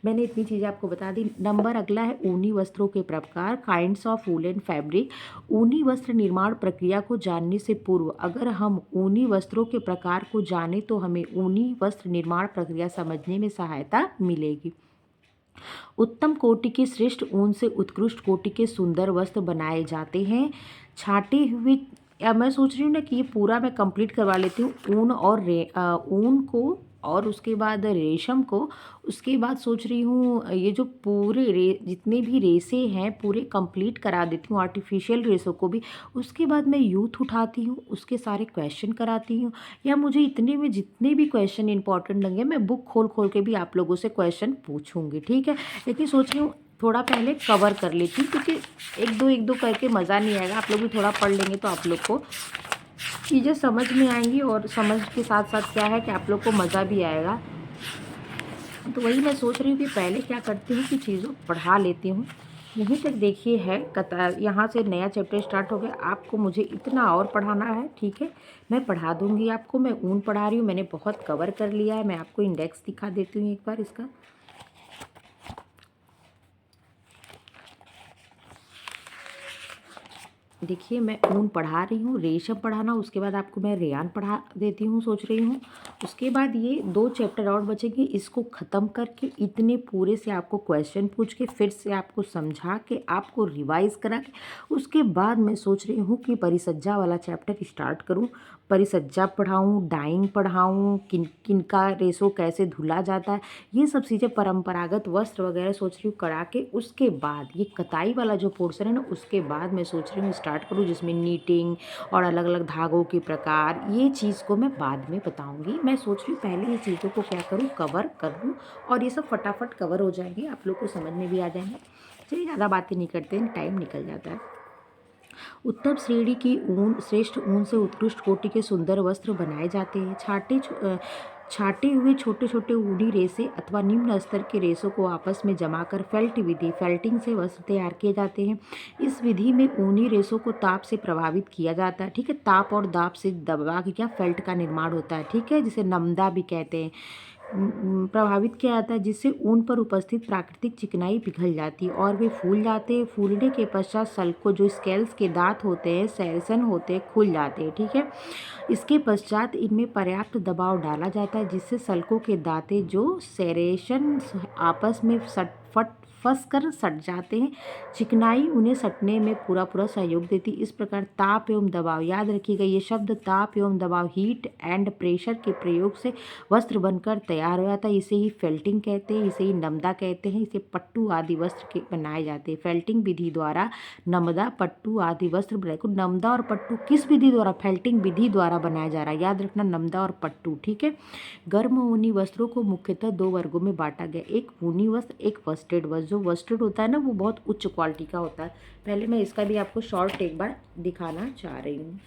मैंने इतनी चीज़ें आपको बता दी। नंबर अगला है ऊनी वस्त्रों के प्रकार, काइंड्स ऑफ वूलन फैब्रिक। ऊनी वस्त्र निर्माण प्रक्रिया को जानने से पूर्व अगर हम ऊनी वस्त्रों के प्रकार को जाने तो हमें ऊनी वस्त्र निर्माण प्रक्रिया समझने में सहायता मिलेगी। उत्तम कोटि के श्रेष्ठ ऊन से उत्कृष्ट कोटि के सुंदर वस्त्र बनाए जाते हैं। छाटे हुए, या मैं सोच रही हूँ ना कि ये पूरा मैं कंप्लीट करवा लेती हूँ, ऊन और ऊन को और उसके बाद रेशम को। उसके बाद सोच रही हूँ ये जो पूरे जितने भी रेसे हैं पूरे कंप्लीट करा देती हूँ, आर्टिफिशियल रेसों को भी। उसके बाद मैं यूथ उठाती हूँ, उसके सारे क्वेश्चन कराती हूँ, या मुझे इतने में जितने भी क्वेश्चन इंपॉर्टेंट लगे मैं बुक खोल खोल के भी आप लोगों से क्वेश्चन पूछूंगी, ठीक है। लेकिन सोच रही हूँ थोड़ा पहले कवर कर लेती हूँ, क्योंकि एक दो करके मज़ा नहीं आएगा। आप लोग भी थोड़ा पढ़ लेंगे तो आप लोग को चीज़ें समझ में आएंगी, और समझ के साथ साथ क्या है कि आप लोग को मज़ा भी आएगा। तो वही मैं सोच रही हूँ कि पहले क्या करती हूँ कि चीज़ों पढ़ा लेती हूँ। यहीं तक देखिए है कतार, यहाँ से नया चैप्टर स्टार्ट हो गया। आपको मुझे इतना और पढ़ाना है, ठीक है, मैं पढ़ा दूँगी आपको। मैं ऊन पढ़ा रही हूँ, मैंने बहुत कवर कर लिया है। मैं आपको इंडेक्स दिखा देती हूँ एक बार इसका। देखिए मैं ऊन पढ़ा रही हूँ, रेशम पढ़ाना, उसके बाद आपको मैं रेयान पढ़ा देती हूँ सोच रही हूँ। उसके बाद ये 2 चैप्टर और बचेंगे, इसको ख़त्म करके इतने पूरे से आपको क्वेश्चन पूछ के फिर से आपको समझा के आपको रिवाइज करा के उसके बाद मैं सोच रही हूँ कि परिसज्जा वाला चैप्टर स्टार्ट करूँ। परिसज्जा पढ़ाऊँ, डाइंग पढ़ाऊँ, किन का रेशो कैसे धुला जाता है, ये सब चीज़ें परंपरागत वस्त्र वगैरह सोच रही हूँ करा के। उसके बाद ये कताई वाला जो पोर्शन है ना, उसके बाद मैं सोच रही हूँ स्टार्ट करूँ, जिसमें नीटिंग और अलग अलग धागों के प्रकार, ये चीज़ को मैं बाद में बताऊँगी। मैं सोच रही हूँ पहले ये चीज़ों को क्या करूँ, कवर कर लूँ, और ये सब फटाफट कवर हो जाएंगे, आप लोग को समझ में भी आ जाएंगे। चलिए ज़्यादा बातें नहीं करते हैं, टाइम निकल जाता है। उत्तम श्रेणी की ऊन, श्रेष्ठ ऊन से उत्कृष्ट कोटि के सुंदर वस्त्र बनाए जाते हैं। छाटे हुए छोटे छोटे ऊनी रेसे अथवा निम्न स्तर के रेसों को आपस में जमाकर फेल्ट विधि, फेल्टिंग से वस्त्र तैयार किए जाते हैं। इस विधि में ऊनी रेसों को ताप से प्रभावित किया जाता है, ठीक है, ताप और दाब से दबा के क्या फेल्ट का निर्माण होता है, ठीक है, जिसे नमदा भी कहते हैं। प्रभावित किया जाता है, जिससे ऊन पर उपस्थित प्राकृतिक चिकनाई पिघल जाती है और वे फूल जाते हैं। फूलने के पश्चात सल्को, जो स्केल्स के दांत होते हैं, सेरेसन होते हैं, खुल जाते हैं, ठीक है। इसके पश्चात इनमें पर्याप्त दबाव डाला जाता है, जिससे सल्कों के दांते जो सेरेशन आपस में फंस कर सट जाते हैं। चिकनाई उन्हें सटने में पूरा सहयोग देती है। इस प्रकार ताप एवं दबाव, याद रखिएगा ये शब्द, ताप एवं दबाव, हीट एंड प्रेशर के प्रयोग से वस्त्र बनकर तैयार हो जाता है। इसे ही फेल्टिंग कहते हैं, इसे ही नमदा कहते हैं। इसे पट्टू आदि वस्त्र के बनाए जाते हैं। फेल्टिंग विधि द्वारा नमदा, पट्टू आदि वस्त्र बनाए। नमदा और पट्टू किस विधि द्वारा, फेल्टिंग विधि द्वारा बनाया जा रहा है, याद रखना, नमदा और पट्टू, ठीक है। गर्म ऊनी वस्त्रों को मुख्यतः 2 वर्गों में बांटा गया, एक ऊनी वस्त्र, एक वस्टेड वस्त्र। जो वस्टेड होता है ना वो बहुत उच्च क्वालिटी का होता है। पहले मैं इसका भी आपको शॉर्ट एक बार दिखाना चाह रही हूँ।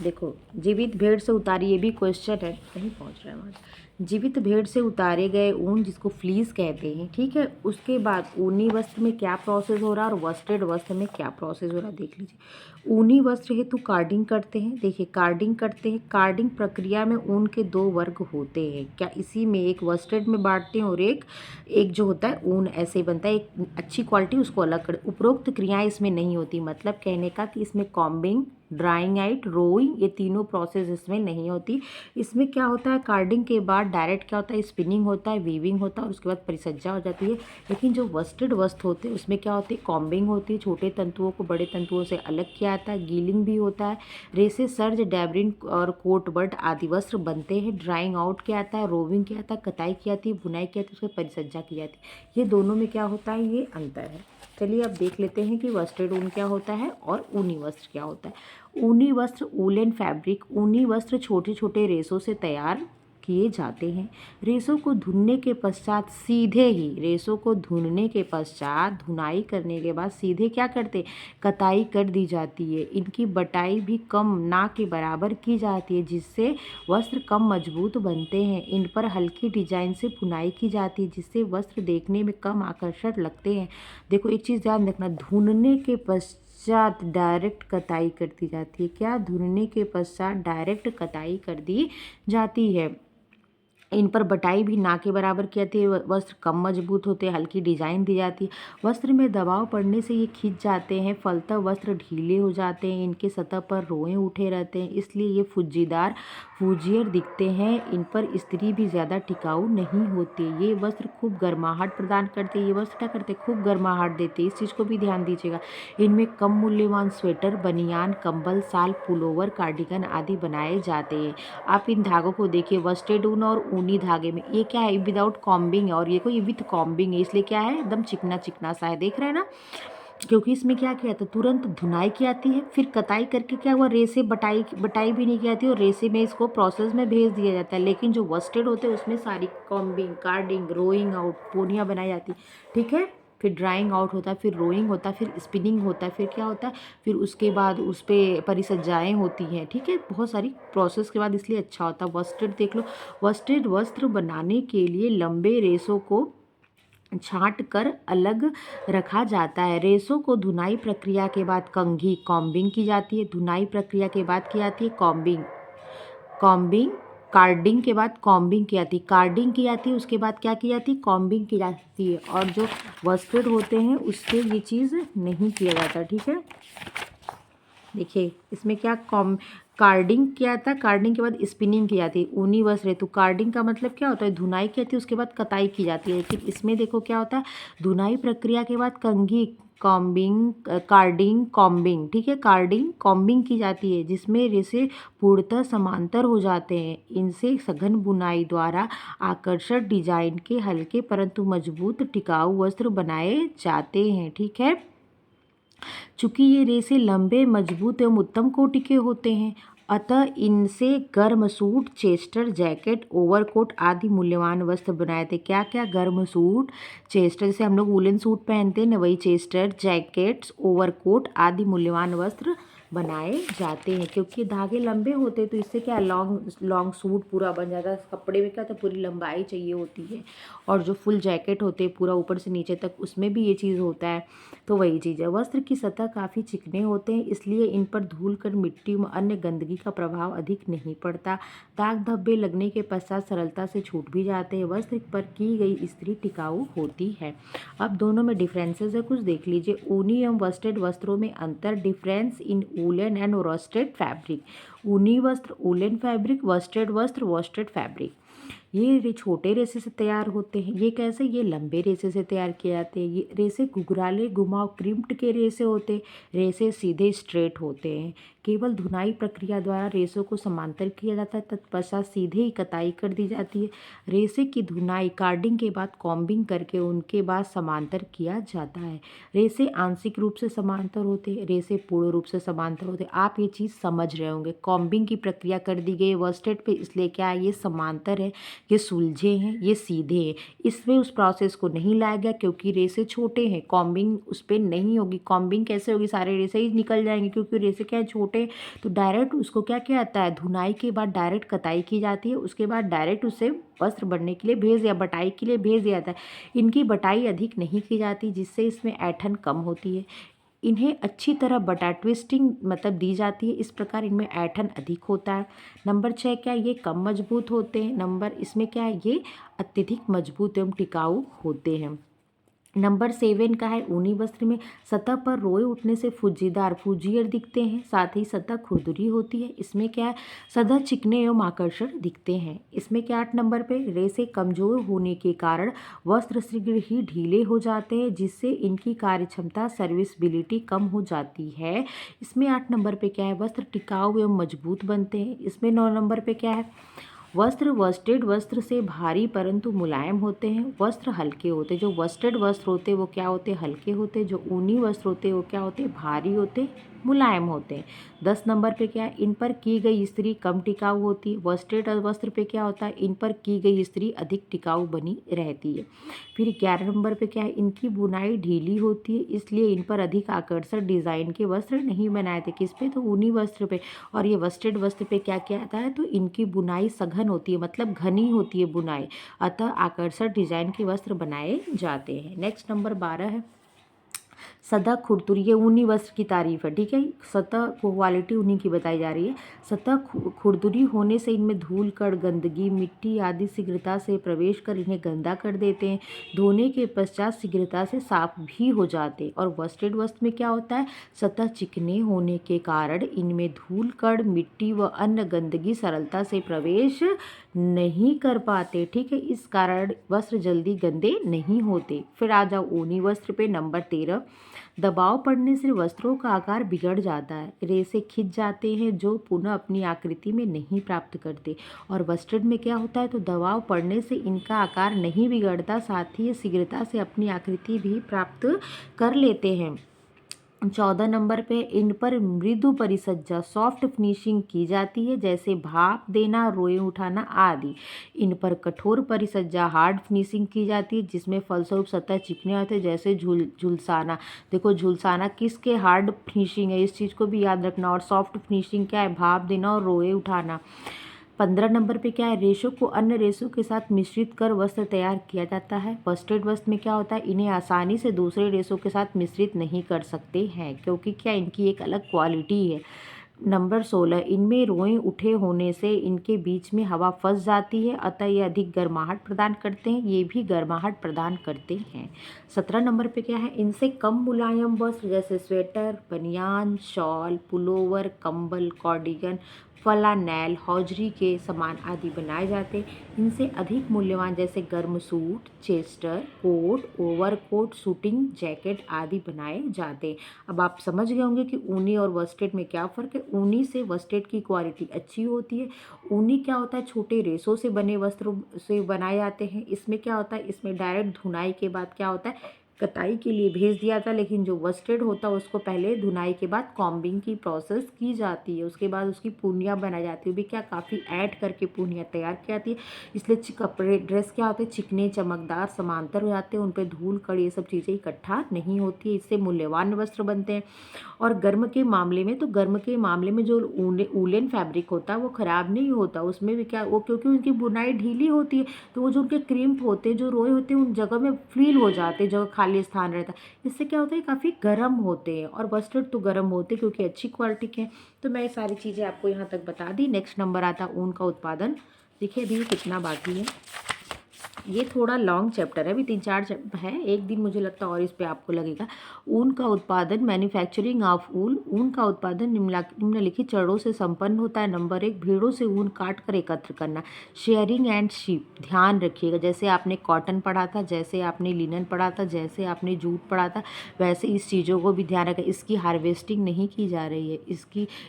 देखो, जीवित भेड़ से उतारी, ये भी क्वेश्चन है, कहीं पहुंच रहा है हमारा। जीवित भेड़ से उतारे गए ऊन जिसको फ्लीस कहते हैं, ठीक है, उसके बाद ऊनी वस्त्र में क्या प्रोसेस हो रहा है और वस्ट्रेड वस्त्र में क्या प्रोसेस हो रहा है देख लीजिए। ऊनी वस्त्र हेतु कार्डिंग करते हैं, देखिए कार्डिंग करते हैं। कार्डिंग प्रक्रिया में ऊन के दो वर्ग होते हैं, क्या इसी में एक वस्ट्रेड में बांटते हैं और एक एक जो होता है ऊन ऐसे ही बनता है, एक अच्छी क्वालिटी उसको अलग कर। उपरोक्त क्रियाएं इसमें नहीं होती, मतलब कहने का कि इसमें कॉम्बिंग, ड्राइंग आउट, रोइंग, ये तीनों प्रोसेस इसमें नहीं होती। इसमें क्या होता है, कार्डिंग के बाद डायरेक्ट क्या होता है, स्पिनिंग होता है, वीविंग होता है और उसके बाद परिसज्जा हो जाती है। लेकिन जो वस्टेड वस्त्र होते हैं उसमें क्या होती है, कॉम्बिंग होती है, छोटे तंतुओं को बड़े तंतुओं से अलग किया जाता है, गीलिंग भी होता है। रेसे, सर्ज, डैबरिन और कोट बर्ड आदि वस्त्र बनते हैं। ड्राइंग आउट किया जाता है, रोविंग किया जाता है, कताई की जाती है, बुनाई की जाती है, उसके परिसज्जा की जाती है। ये दोनों में क्या होता है, ये अंतर है। चलिए अब देख लेते हैं कि वस्ट्रेड ऊन क्या होता है और ऊनी वस्त्र क्या होता है। ऊनी वस्त्र, वूलन फैब्रिक। ऊनी वस्त्र छोटे छोटे रेशों से तैयार किए जाते हैं। रेशों को धुनने के पश्चात सीधे ही, रेशों को धुनने के पश्चात धुनाई करने के बाद सीधे क्या करते, कताई कर दी जाती है। इनकी बटाई भी कम ना के बराबर की जाती है, जिससे वस्त्र कम मजबूत बनते हैं। इन पर हल्की डिजाइन से बुनाई की जाती है, जिससे वस्त्र देखने में कम आकर्षक लगते हैं। देखो एक चीज़ ध्यान रखना, धुनने के पश्चात डायरेक्ट कताई कर दी जाती है। क्या, धुनने के पश्चात डायरेक्ट कताई कर दी जाती है। इन पर बटाई भी ना के बराबर की जाती है। वस्त्र कम मजबूत होते हैं, हल्की डिजाइन दी जाती है। वस्त्र में दबाव पड़ने से ये खिंच जाते हैं, फलतः वस्त्र ढीले हो जाते हैं। इनके सतह पर रोए उठे रहते हैं, इसलिए ये फुज्जीदार, फूजियर दिखते हैं। इन पर इस्त्री भी ज़्यादा टिकाऊ नहीं होती। ये वस्त्र खूब गर्माहट प्रदान करते हैं। ये वस्त्र क्या करते हैं, खूब गर्माहट देते हैं, इस चीज़ को भी ध्यान दीजिएगा। इनमें कम मूल्यवान स्वेटर, बनियान, कंबल, शाल, पुलोवर, कार्डिगन आदि बनाए जाते हैं। आप इन धागों को देखिए, वस्टेड ऊन और ऊनी धागे में ये क्या है, विदाउट कॉम्बिंग है, और ये कोई विथ कॉम्बिंग है, इसलिए क्या है, एकदम चिकना चिकना सा है, देख रहे हैं ना। क्योंकि इसमें क्या किया था, तुरंत धुनाई की जाती है, फिर कताई करके क्या हुआ, रेसे बटाई बटाई भी नहीं की जाती और रेसे में इसको प्रोसेस में भेज दिया जाता है। लेकिन जो वस्टेड होते हैं उसमें सारी कॉम्बिंग, कार्डिंग, रोइंग आउट, पोनियाँ बनाई जाती, ठीक है। फिर ड्राइंग आउट होता है, फिर रोइंग होता है, फिर स्पिनिंग होता है, फिर क्या होता है, फिर उसके बाद उस पर परिसज्जाएँ होती हैं, ठीक है। बहुत सारी प्रोसेस के बाद इसलिए अच्छा होता है। वस्टेड देख लो, वस्टेड वस्त्र बनाने के लिए लंबे रेसों को छांट कर अलग रखा जाता है। रेशों को धुनाई प्रक्रिया के बाद कंघी, कॉम्बिंग की जाती है। धुनाई प्रक्रिया के बाद की जाती है कॉम्बिंग, कॉम्बिंग, कार्डिंग के बाद कॉम्बिंग की जाती है, कार्डिंग की जाती है, उसके बाद क्या की जाती है, कॉम्बिंग की जाती है। और जो वस्ट्रेड होते हैं उससे ये चीज़ नहीं किया जाता, ठीक है। देखिए इसमें क्या, कार्डिंग किया था, कार्डिंग के बाद स्पिनिंग की जाती है। ऊनी वस्त्र है तो कार्डिंग का मतलब क्या होता है, धुनाई की जाती है, उसके बाद कताई की जाती है। लेकिन इसमें देखो क्या होता है, धुनाई प्रक्रिया के बाद कंघी, कॉम्बिंग, कार्डिंग, कॉम्बिंग, ठीक है, कार्डिंग, कॉम्बिंग की जाती है, जिसमें रेसे पूर्णतः समांतर हो जाते हैं। इनसे सघन बुनाई द्वारा आकर्षक डिजाइन के हल्के परंतु मजबूत टिकाऊ वस्त्र बनाए जाते हैं, ठीक है। चूंकि ये रेसे लंबे, मजबूत एवं उत्तम कोटि के होते हैं, अतः इनसे गर्म सूट, चेस्टर, जैकेट, ओवरकोट आदि मूल्यवान वस्त्र बनाए थे। क्या क्या, गर्म सूट, चेस्टर, जैसे हम लोग वूलन सूट पहनते हैं ना, वही चेस्टर, जैकेट्स, ओवरकोट आदि मूल्यवान वस्त्र बनाए जाते हैं। क्योंकि धागे लंबे होते हैं तो इससे क्या, लॉन्ग लॉन्ग सूट पूरा बन जाता है। कपड़े में क्या होता है, पूरी लंबाई चाहिए होती है। और जो फुल जैकेट होते हैं पूरा ऊपर से नीचे तक, उसमें भी ये चीज़ होता है। तो वही चीज़ है। वस्त्र की सतह काफ़ी चिकने होते हैं, इसलिए इन पर धूल कर मिट्टी में अन्य गंदगी का प्रभाव अधिक नहीं पड़ता। दाग धब्बे लगने के पश्चात सरलता से छूट भी जाते हैं। वस्त्र पर की गई इस्त्री टिकाऊ होती है। अब दोनों में डिफरेंसेस है, कुछ देख लीजिए। ऊनी एवं वस्ट्रेड वस्त्रों में अंतर, डिफरेंस इन वूलन एंड वस्ट्रेड फैब्रिक। ऊनी वस्त्र वूलन फैब्रिक, वस्ट्रेड वस्त्र वस्ट्रेड फैब्रिक। ये छोटे रेसे से तैयार होते हैं। ये कैसे, ये लंबे रेसे से तैयार किए जाते हैं। ये रेसे घुघराले, घुमाव, क्रिम्प्ड के रेसे होते हैं। रेसे सीधे स्ट्रेट होते हैं। केवल धुनाई प्रक्रिया द्वारा रेसों को समांतर किया जाता है, तत्पश्चात सीधे ही कताई कर दी जाती है। रेसे की धुनाई कार्डिंग के बाद कॉम्बिंग करके उनके बाद समांतर किया जाता है। रेसे आंशिक रूप से समांतर होते हैं, रेसे पूर्ण रूप से समांतर होते हैं। आप ये चीज़ समझ रहे होंगे। कॉम्बिंग की प्रक्रिया कर दी गई वॉस्टेड पे, इसलिए क्या है ये समांतर है, ये सुलझे हैं, ये सीधे हैं। इसमें उस प्रोसेस को नहीं लाया गया क्योंकि रेसे छोटे हैं, कॉम्बिंग उस पर नहीं होगी। कॉम्बिंग कैसे होगी, सारे रेसे ही निकल जाएंगे क्योंकि रेसे क्या है छोटे, तो डायरेक्ट उसको क्या किया जाता है, धुनाई के बाद डायरेक्ट कताई की जाती है, उसके बाद डायरेक्ट उसे वस्त्र बनने के लिए भेज दिया, बटाई के लिए भेज दिया जाता है। इनकी बटाई अधिक नहीं की जाती जिससे इसमें ऐंठन कम होती है। इन्हें अच्छी तरह बटा ट्विस्टिंग मतलब दी जाती है, इस प्रकार इनमें ऐंठन अधिक होता है। नंबर 6 क्या है, ये कम मजबूत होते हैं। नंबर इसमें क्या है, ये अत्यधिक मजबूत एवं टिकाऊ होते हैं। नंबर 7 का है, ऊनी वस्त्र में सतह पर रोए उठने से फुज्जीदार फुजियर दिखते हैं, साथ ही सतह खुरदुरी होती है। इसमें क्या है, सतह चिकने एवं आकर्षण दिखते हैं। इसमें क्या 8 नंबर पे, रेसे कमजोर होने के कारण वस्त्र शीघ्र ही ढीले हो जाते हैं जिससे इनकी कार्यक्षमता सर्विसबिलिटी कम हो जाती है। इसमें 8 नंबर पे क्या है, वस्त्र टिकाऊ एवं मजबूत बनते हैं। इसमें 9 नंबर पे क्या है, वस्त्र वस्टेड वस्त्र से भारी परंतु मुलायम होते हैं, वस्त्र हल्के होते हैं। जो वस्टेड वस्त्र होते हैं वो क्या होते हैं, हल्के होते हैं। जो ऊनी वस्त्र होते हैं वो क्या होते हैं, भारी होते हैं, मुलायम होते हैं। 10 नंबर पे क्या है, इन पर की गई इस्त्री कम टिकाऊ होती है। वस्टेड वस्त्र पे क्या होता है, इन पर की गई इस्त्री अधिक टिकाऊ बनी रहती है। फिर 11 नंबर पे क्या है, इनकी बुनाई ढीली होती है इसलिए इन पर अधिक आकर्षक डिज़ाइन के वस्त्र नहीं बनाए थे। किस पे, तो ऊनी वस्त्र पे। और ये वस्टेड वस्त्र पे क्या क्या आता है, तो इनकी बुनाई सघन होती है, मतलब घनी होती है बुनाई, अतः आकर्षक डिजाइन के वस्त्र बनाए जाते हैं। नेक्स्ट नंबर 12 है, सतह खुरदुरी, ये ऊनी वस्त्र की तारीफ है, ठीक है। सतह क्वालिटी उन्हीं की बताई जा रही है। सतह खुरदुरी होने से इनमें धूल कण गंदगी मिट्टी आदि शीघ्रता से प्रवेश कर इन्हें गंदा कर देते हैं, धोने के पश्चात शीघ्रता से साफ भी हो जाते हैं। और वस्टेड वस्त्र में क्या होता है, सतह चिकने होने के कारण इनमें धूल कण मिट्टी व अन्य गंदगी सरलता से प्रवेश नहीं कर पाते, ठीक है। इस कारण वस्त्र जल्दी गंदे नहीं होते। फिर आ जाओ ऊनी वस्त्र पे, नंबर 13, दबाव पड़ने से वस्त्रों का आकार बिगड़ जाता है, रेसे खिंच जाते हैं जो पुनः अपनी आकृति में नहीं प्राप्त करते। और वस्टेड में क्या होता है, तो दबाव पड़ने से इनका आकार नहीं बिगड़ता, साथ ही ये शीघ्रता से अपनी आकृति भी प्राप्त कर लेते हैं। 14 नंबर पे, इन पर मृदु परिसज्जा सॉफ्ट फिनिशिंग की जाती है जैसे भाप देना, रोए उठाना आदि। इन पर कठोर परिसज्जा हार्ड फिनिशिंग की जाती है जिसमें फलस्वरूप सतह चिकने होते हैं जैसे झुलसाना। देखो झुलसाना किसके हार्ड फिनिशिंग है, इस चीज़ को भी याद रखना। और सॉफ्ट फिनिशिंग क्या है, भाप देना और रोए उठाना। 15 नंबर पे क्या है, रेशों को अन्य रेशों के साथ मिश्रित कर वस्त्र तैयार किया जाता है। वस्टेड वस्त्र में क्या होता है, इन्हें आसानी से दूसरे रेशों के साथ मिश्रित नहीं कर सकते हैं क्योंकि क्या इनकी एक अलग क्वालिटी है। नंबर 16, इनमें रोएं उठे होने से इनके बीच में हवा फंस जाती है अतः ये अधिक गर्माहट प्रदान करते हैं, ये भी गर्माहट प्रदान करते हैं। 17 नंबर पे क्या है, इनसे कम मुलायम वस्त्र जैसे स्वेटर, बनियान, शॉल, पुलोवर, कंबल, कार्डिगन, फ्लानेल, हौजरी के समान आदि बनाए जाते हैं। इनसे अधिक मूल्यवान जैसे गर्म suit, chester, coat, overcoat, shooting jacket आदि बनाए जाते हैं। अब आप समझ गए होंगे कि ऊनी और वस्टेड में क्या फ़र्क है। ऊनी से वस्टेड की क्वालिटी अच्छी होती है। ऊनी क्या होता है, छोटे रेशों से बने वस्त्रों से बनाए जाते हैं। इसमें क्या होता है, इसमें डायरेक्ट धुनाई के बाद क्या होता है, कताई के लिए भेज दिया था। लेकिन जो वस्टेड होता है उसको पहले धुनाई के बाद कॉम्बिंग की प्रोसेस की जाती है, उसके बाद उसकी पूनियाँ बनाई जाती है, भी क्या काफ़ी ऐड करके पूनियाँ तैयार की जाती है। इसलिए कपड़े ड्रेस क्या होते हैं, चिकने चमकदार समांतर हो जाते हैं, उन पर धूल कड़ ये सब चीज़ें इकट्ठा नहीं होती है, इससे मूल्यवान वस्त्र बनते हैं। और गर्म के मामले में, तो गर्म के मामले में जो ऊलन फैब्रिक होता है वो ख़राब नहीं होता, उसमें भी क्या वो क्योंकि उनकी बुनाई ढीली होती है तो वो जो उनके क्रिम्प होते हैं, जो रोए होते हैं, उन जगह में फील हो जाते हैं, जगह खाली स्थान रहता है। इससे क्या होता है, काफ़ी गर्म होते हैं। और वस्ट्रेड तो गर्म होते हैं क्योंकि अच्छी क्वालिटी के हैं। तो मैं ये सारी चीज़ें आपको यहाँ तक बता दी। नेक्स्ट नंबर आता है ऊन का उत्पादन। देखिए अभी कितना बाकी है, ये थोड़ा लॉन्ग चैप्टर है, अभी 3-4 चैप्टर है, एक दिन मुझे लगता है और इस पे आपको लगेगा। ऊन का उत्पादन, मैन्युफैक्चरिंग ऑफ वूल। ऊन का उत्पादन निम्नलिखित चरणों से संपन्न होता है। नंबर 1, भेड़ों से ऊन काट कर एकत्र करना, शेयरिंग एंड शीप। ध्यान रखिएगा, जैसे आपने कॉटन पढ़ा था, जैसे आपने लिनन पढ़ा था, जैसे आपने जूट पढ़ा था, वैसे इस चीज़ों को भी ध्यान रखें। इसकी हार्वेस्टिंग नहीं की जा रही है,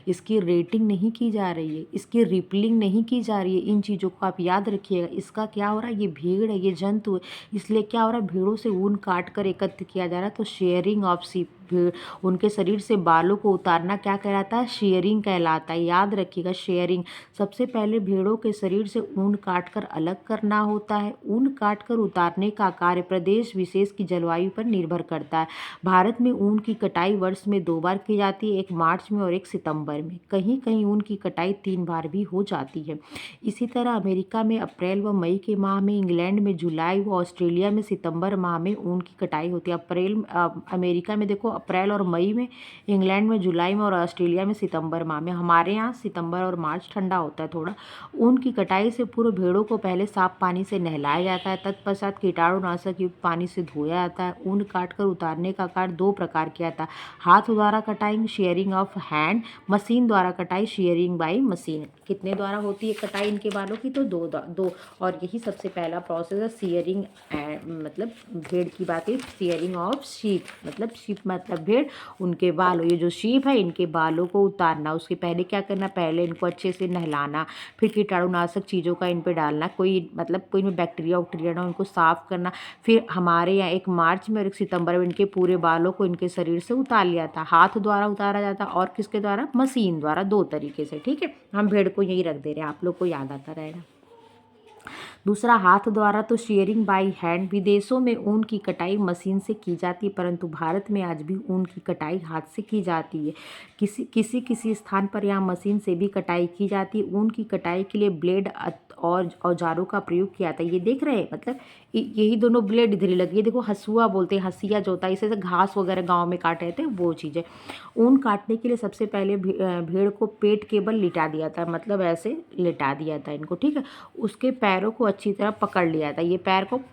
इसकी रेटिंग नहीं की जा रही है, इसकी रिपलिंग नहीं की जा रही है। इन चीज़ों को आप याद रखिएगा। इसका क्या हो रहा है, ये भीड़ है, ये जंतु है, इसलिए क्या हो रहा है, भेड़ों से ऊन काट कर एकत्र किया जा रहा है। तो शेयरिंग ऑफ शीप, भेड़ उनके शरीर से बालों को उतारना क्या कहलाता है? शेयरिंग कहलाता है। याद रखिएगा, शेयरिंग। सबसे पहले भेड़ों के शरीर से ऊन काटकर अलग करना होता है। ऊन काटकर उतारने का कार्य प्रदेश विशेष की जलवायु पर निर्भर करता है। भारत में ऊन की कटाई वर्ष में 2 बार की जाती है, एक मार्च में और एक सितंबर में। कहीं कहीं ऊन की कटाई 3 बार भी हो जाती है। इसी तरह अमेरिका में अप्रैल व मई के माह में, इंग्लैंड में जुलाई व ऑस्ट्रेलिया में सितंबर माह में ऊन की कटाई होती है। अमेरिका में देखो अप्रैल और मई में, इंग्लैंड में जुलाई में और ऑस्ट्रेलिया में सितंबर माह में। हमारे यहाँ सितंबर और मार्च ठंडा होता है थोड़ा। ऊन की कटाई से पूर्व भेड़ों को पहले साफ पानी से नहलाया जाता है, तत्पश्चात कीटाणुनाशक युक्त पानी से धोया जाता है। ऊन काटकर उतारने का कार्य 2 प्रकार किया जाता है, हाथ द्वारा कटाई शेयरिंग ऑफ हैंड, मशीन द्वारा कटाई शेयरिंग बाई मशीन। कितने द्वारा होती है कटाई इनके बालों की? तो दो। और यही सबसे पहला प्रोसेस है शेयरिंग, मतलब भेड़ की बात है, शेयरिंग ऑफ शीप, मतलब शीप मतलब भेड़, उनके बालों, ये जो शीप है इनके बालों को उतारना। उसके पहले क्या करना? पहले इनको अच्छे से नहलाना, फिर कीटाणुनाशक चीज़ों का इन पे डालना, कोई मतलब कोई में बैक्टीरिया वक्टीरिया ना, उनको साफ करना। फिर हमारे यहाँ एक मार्च में और एक सितंबर में इनके पूरे बालों को इनके शरीर से उतार लिया था। हाथ द्वारा उतारा जाता और किसके द्वारा? मशीन द्वारा। 2 तरीके से, ठीक है। हम भेड़ को यही रख दे रहे हैं, आप लोग को याद आता रहेगा। दूसरा हाथ द्वारा तो शेयरिंग बाई हैंड। विदेशों में ऊन की कटाई मशीन से की जाती है, परंतु भारत में आज भी ऊन की कटाई हाथ से की जाती है। किसी स्थान पर यहाँ मशीन से भी कटाई की जाती है। ऊन की कटाई के लिए ब्लेड और औजारों का प्रयोग किया जाता है। ये देख रहे हैं, मतलब यही दोनों ब्लेड इधर ही लगी है। देखो हसुआ बोलते हैं, हसिया जो होता है, इसे घास वगैरह गाँव में काटे जाते हैं, वो चीज़ें। ऊन काटने के लिए सबसे पहले भेड़ को पेट केबल लिटा दिया था, मतलब ऐसे लिटा दिया था इनको, ठीक है। उसके पैरों को अच्छी तरह पकड़ लिया था। ये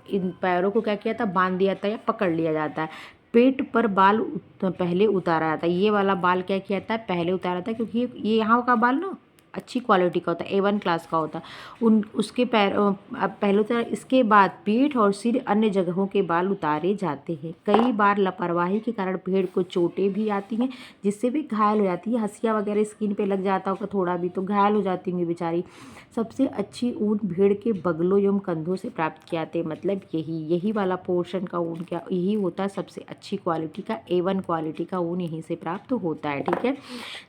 इन पैरों को क्या किया था? बांध दिया था या पकड़ लिया जाता है। पेट पर बाल पहले उतारा जाता है। ये वाला बाल क्या किया था? पहले उतारा था, क्योंकि ये यहाँ का बाल ना अच्छी क्वालिटी का होता है, A1 क्लास का होता है। उसके पहले उतारा, इसके बाद पीठ और सिर अन्य जगहों के बाल उतारे जाते हैं। कई बार लापरवाही के कारण भेड़ को चोटें भी आती हैं, जिससे भी घायल हो जाती है। हंसिया वगैरह स्किन पे लग जाता होगा थोड़ा भी, तो घायल हो जाती होंगी बेचारी। सबसे अच्छी ऊन भेड़ के बगलों एवं कंधों से प्राप्त किए जाते हैं, मतलब यही वाला पोर्शन का ऊन क्या यही होता है सबसे अच्छी क्वालिटी का, A1 क्वालिटी का ऊन यहीं से प्राप्त होता है, ठीक है।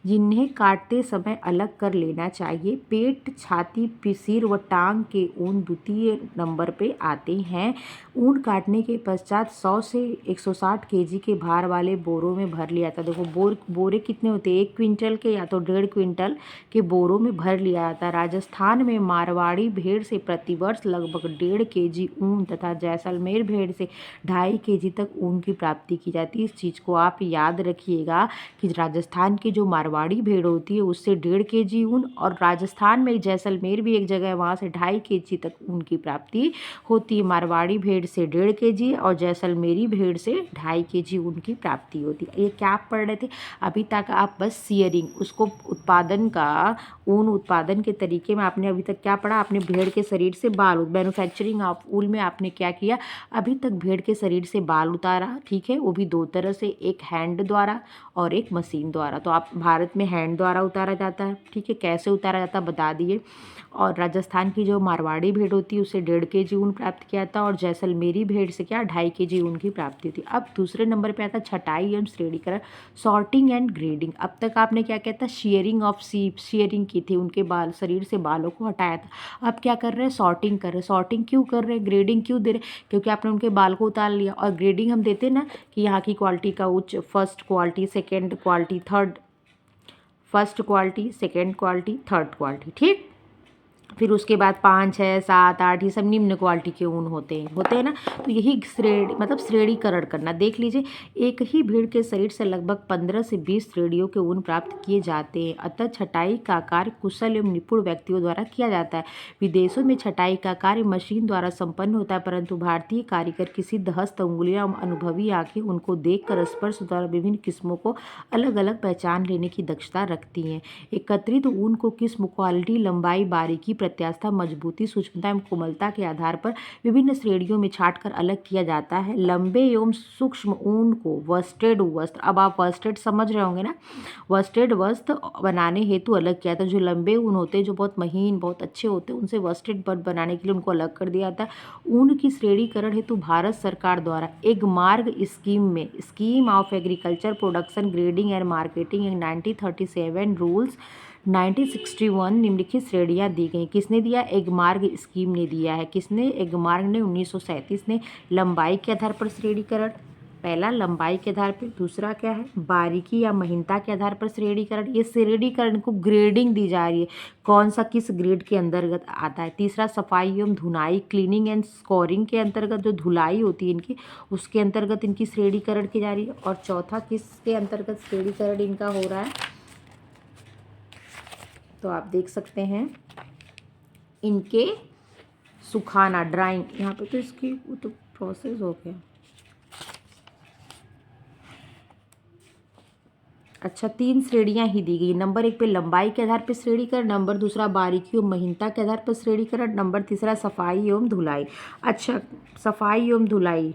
जिन्हें काटते समय अलग कर लेना चाहिए। पेट, छाती, सिर व टांग के ऊन द्वितीय नंबर पे आते हैं। ऊन काटने के पश्चात 100 से 160 केजी के भार वाले बोरों में भर लिया जाता है। देखो बोरे कितने होते हैं? 1 क्विंटल के या तो 1.5 क्विंटल के बोरों में भर लिया जाता है। राजस्थान में मारवाड़ी भेड़ से प्रतिवर्ष लगभग 1.5 केजी ऊन तथा जैसलमेर भेड़ से 2.5 केजी तक ऊन की प्राप्ति की जाती है। इस चीज़ को आप याद रखिएगा कि राजस्थान की जो मारवाड़ी भेड़ होती है उससे 1.5 केजी ऊन, और राजस्थान में जैसलमेर भी एक जगह है, वहाँ से 2.5 केजी तक ऊन की प्राप्ति होती है। मारवाड़ी भेड़ से 1.5 केजी और जैसलमेरी भेड़ से 2.5 केजी ऊन की प्राप्ति होती है। ये क्या आप पढ़ रहे थे अभी तक? आप बस सियरिंग, उसको उत्पादन का, ऊन उत्पादन के तरीके में आपने अभी तक क्या पढ़ा? आपने भेड़ के शरीर से बाल, मैन्युफैक्चरिंग ऑफ वूल में आपने क्या किया? अभी तक भेड़ के शरीर से बाल उतारा, ठीक है, वो भी 2 तरह से, एक हैंड द्वारा और एक मशीन द्वारा। तो आप भारत में हैंड द्वारा उतारा जाता है, ठीक है। कैसे उतारा जाता है बता दिए। और राजस्थान की जो मारवाड़ी भेड़ होती है उससे 1.5 केजी ऊन प्राप्त किया था, और जैसलमेरी भेड़ से क्या 2.5 केजी ऊन की प्राप्ति थी। अब दूसरे नंबर पे आता है छटाई एवं श्रेणीकरण, सॉर्टिंग एंड ग्रेडिंग। अब तक आपने क्या किया था? शेयरिंग ऑफ शीप, शेयरिंग की थी, उनके बाल, शरीर से बालों को हटाया था। अब क्या कर रहे हैं? सॉर्टिंग कर रहे हैं। सॉर्टिंग क्यों कर रहे हैं? ग्रेडिंग क्यों दे रहे हैं? क्योंकि आपने उनके बाल को उतार लिया। और ग्रेडिंग हम देते ना कि यहाँ की क्वालिटी का उच्च, first quality, second quality, first quality, second quality, third quality, ठीक। फिर उसके बाद 5, 6, 7, 8 ये सब निम्न क्वालिटी के ऊन होते हैं ना। तो यही श्रेणीकरण करना। देख लीजिए, एक ही भेड़ के शरीर से लगभग 15 से 20 श्रेणियों के ऊन प्राप्त किए जाते हैं। अतः छटाई का कार्य कुशल एवं निपुण व्यक्तियों द्वारा किया जाता है। विदेशों में छटाई का कार्य मशीन द्वारा संपन्न होता है, परंतु भारतीय कारीगर की सिद्ध हस्त अंगुलियां एवं अनुभवी आंखें उनको देखकर स्पर्श द्वारा विभिन्न किस्मों को अलग अलग पहचान लेने की दक्षता रखती हैं। एकत्रित ऊन को किस्म, क्वालिटी, लंबाई, बारीकी, प्रत्यास्थता, मजबूती, सूक्ष्मता एवं कोमलता के आधार पर विभिन्न श्रेणियों में छांटकर अलग किया जाता है। लंबे एवं सूक्ष्म ऊन को वर्स्टेड वस्त्र, अब आप वर्स्टेड समझ रहे होंगे ना, वर्स्टेड वस्त्र बनाने हेतु अलग किया था। जो लंबे ऊन होते हैं, जो बहुत महीन, बहुत अच्छे होते हैं, उनसे वर्स्टेड बट बनाने के लिए उनको अलग कर दिया था। ऊन की श्रेणीकरण हेतु भारत सरकार द्वारा एगमार्क स्कीम में scheme of agriculture production grading and marketing in 1937 rules 1961 निम्नलिखित श्रेणियां दी गई। किसने दिया? एगमार्क स्कीम ने दिया है। किसने? एगमार्क ने 1937 ने। लंबाई के आधार पर श्रेणीकरण, पहला लंबाई के आधार पर, दूसरा क्या है? बारीकी या महीनता के आधार पर श्रेणीकरण। ये श्रेणीकरण को ग्रेडिंग दी जा रही है, कौन सा किस ग्रेड के अंतर्गत आता है। तीसरा सफाई एवं धुनाई, क्लीनिंग एंड स्कोरिंग के अंतर्गत जो धुलाई होती है इनकी, उसके अंतर्गत इनकी श्रेणीकरण की जा रही है। और चौथा किसके अंतर्गत श्रेणीकरण इनका हो रहा है? तो आप देख सकते हैं इनके सुखाना, ड्राइंग, यहाँ पे तो इसकी वो तो प्रोसेस हो गया। अच्छा, 3 श्रेणियां ही दी गई। नंबर 1 पे लंबाई के आधार पर श्रेणीकरण, नंबर दूसरा बारीकी एवं महीनता के आधार पर श्रेणीकरण, नंबर तीसरा सफाई एवं धुलाई। अच्छा, सफाई एवं धुलाई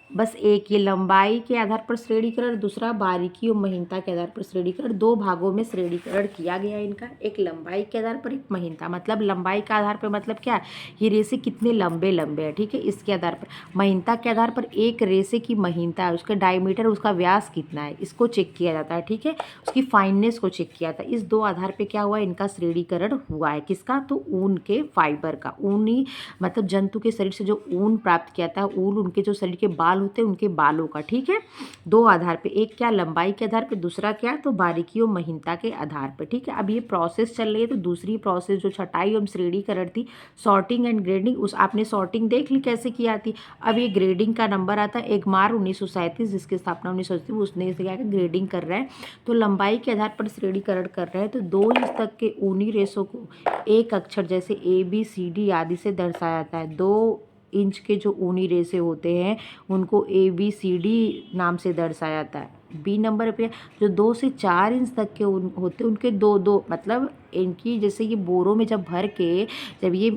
बस एक, ये लंबाई के आधार पर श्रेणीकरण, दूसरा बारीकी और महीनता के आधार पर श्रेणीकरण। 2 भागों में श्रेणीकरण किया गया इनका, एक लंबाई के आधार पर, एक महीनता। मतलब लंबाई के आधार पर मतलब क्या है? ये रेसे कितने लंबे लंबे हैं, ठीक है, इसके आधार पर। महीनता के आधार पर एक रेसे की महीनता है, उसका डायमीटर, उसका व्यास कितना है, इसको चेक किया जाता है, ठीक है। उसकी फाइननेस को चेक किया जाता है। इस 2 आधार पर क्या हुआ? इनका श्रेणीकरण हुआ है। किसका? तो ऊन के फाइबर का। ऊनी मतलब जंतु के शरीर से जो ऊन प्राप्त किया था, ऊन उनके जो शरीर के बाल होते हैं उनके बालों का, ठीक है। 2 आधार पे, एक क्या लंबाई के आधार पे, दूसरा क्या तो बारीकी और महीनता के आधार पे, ठीक है। अब ये प्रोसेस चल रही है, तो दूसरी प्रोसेस जो छटाई एवं श्रेणीकरण थी, सॉर्टिंग एंड ग्रेडिंग, उस आपने सॉर्टिंग देख ली कैसे की आती। अब ये ग्रेडिंग का नंबर आता है एगमार 1937, जिसकी स्थापना 1937, उसने इसे क्या ग्रेडिंग कर रहा है। तो लंबाई के आधार पर श्रेणीकरण कर रहे हैं, तो 2 इंच तक के ऊनी रेशों को एक अक्षर जैसे ABCD आदि से दर्शाया जाता है। 2 इंच के जो ऊनी रेसे होते हैं उनको ABCD नाम से दर्शाया जाता है। बी नंबर पे जो 2 से 4 इंच तक के होते हैं उनके 2-2 मतलब इनकी, जैसे ये बोरों में जब भर के जब ये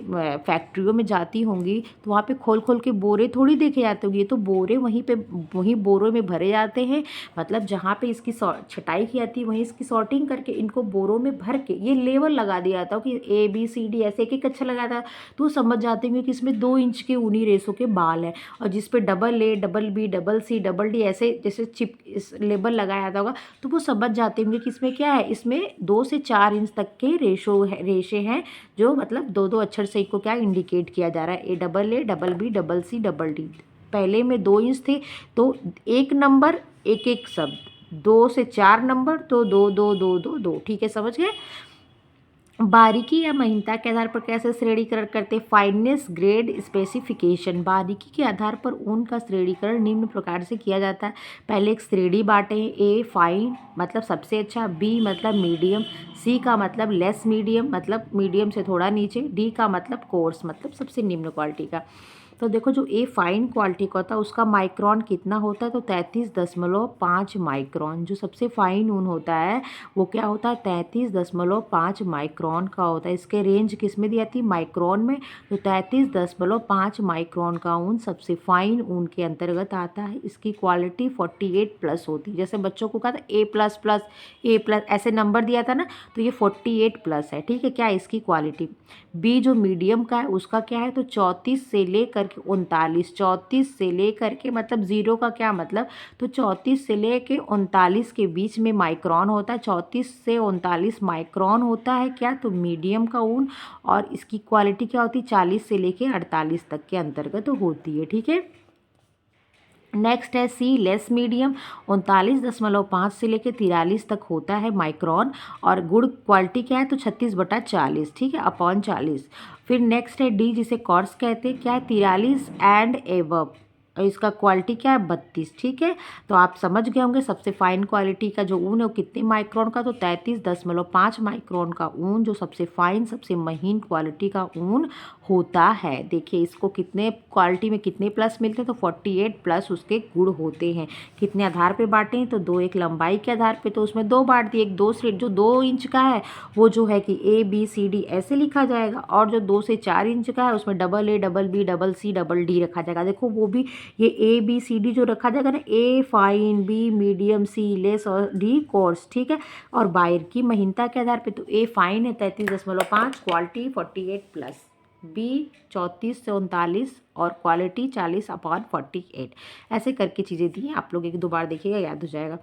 फैक्ट्रियों में जाती होंगी तो वहाँ पे खोल खोल के बोरे थोड़ी देखे जाते होंगे, ये तो बोरे वहीं बोरों में भरे जाते हैं। मतलब जहाँ पे इसकी छटाई की जाती है वहीं इसकी सॉर्टिंग करके इनको बोरों में भर के ये लेवल लगा दिया जाता हो कि ABCD ऐसे एक एक अच्छा लगाता, तो समझ जाते होंगे कि इसमें 2 इंच के ऊनी रेसों के बाल हैं। और जिस पे AA, BB, CC, DD ऐसे जैसे चिप इस लेबल लगाया जाता होगा, तो वो समझ जाते होंगे कि इसमें क्या है, इसमें 2 से 4 इंच तक के रेशे हैं, जो मतलब 2-2 अक्षर से इनको क्या इंडिकेट किया जा रहा है, AA, BB, CC, DD। पहले में 2 इंच थे तो एक नंबर एक एक शब्द, 2 से 4 नंबर तो 2-2-2-2-2, ठीक है, समझ गए। बारीकी या महीनता के आधार पर कैसे श्रेणीकरण करते हैं? Fineness, grade, specification. बारीकी के आधार पर ऊन का श्रेणीकरण निम्न प्रकार से किया जाता है। पहले एक श्रेणी बांटे हैं। A फाइन मतलब सबसे अच्छा, B मतलब मीडियम, C का मतलब लेस मीडियम मतलब मीडियम से थोड़ा नीचे, D का मतलब कोर्स मतलब सबसे निम्न क्वालिटी का। तो देखो जो A फाइन क्वालिटी का होता है उसका माइक्रोन कितना होता है, तो 33.5 माइक्रोन। जो सबसे फाइन ऊन होता है वो क्या होता है, 33.5 माइक्रोन का होता है। इसके रेंज किस में दी जाती है, माइक्रोन में। तो 33.5 माइक्रोन का ऊन सबसे फाइन ऊन के अंतर्गत आता है। इसकी क्वालिटी 48+ होती है। जैसे बच्चों को कहा था A++, ऐसे नंबर दिया था ना, तो ये 48+ है, ठीक है। क्या है इसकी क्वालिटी। B जो मीडियम का है उसका क्या है, तो 34 से लेकर के 39, 34 से लेकर के मतलब 0 का क्या मतलब, तो 34 से लेकर 39 के बीच में माइक्रोन होता है। 34 से 39 माइक्रोन होता है क्या, तो मीडियम का ऊन। और इसकी क्वालिटी क्या होती है, 40 से लेकर 48 तक के अंतर्गत होती है, ठीक है। नेक्स्ट है C लेस मीडियम, 39.5 से लेकर 43 तक होता है माइक्रोन। और गुड क्वालिटी क्या है, तो 36/40, ठीक है, अपॉन 40। फिर नेक्स्ट है D जिसे कॉर्स कहते हैं, क्या है, 43 एंड एबव, और इसका क्वालिटी क्या है 32। ठीक है, तो आप समझ गए होंगे सबसे फाइन क्वालिटी का जो ऊन है वो कितने माइक्रोन का, तो 33.5 माइक्रोन का ऊन जो सबसे फाइन सबसे महीन क्वालिटी का ऊन होता है। देखिए इसको कितने क्वालिटी में कितने प्लस मिलते हैं, तो 48 प्लस उसके गुण होते हैं। कितने आधार पे बांटे हैं, तो 2, एक लंबाई के आधार पे तो उसमें 2 बांट दिए। एक 2 से जो 2 इंच का है वो जो है कि ABCD ऐसे लिखा जाएगा, और जो 2 से 4 इंच का है उसमें AA, BB, CC, DD रखा जाएगा। देखो वो भी ये ABCD जो रखा जाएगा ना, A fine, B medium, C less और D कोर्स। ठीक है, और वायर की महीनता के आधार पे तो A फाइन है 33.5, क्वालिटी 48 प्लस, B 34 से 39 और क्वालिटी 40/48। ऐसे करके चीज़ें दी हैं, आप लोग 1-2 बार देखिएगा याद हो जाएगा।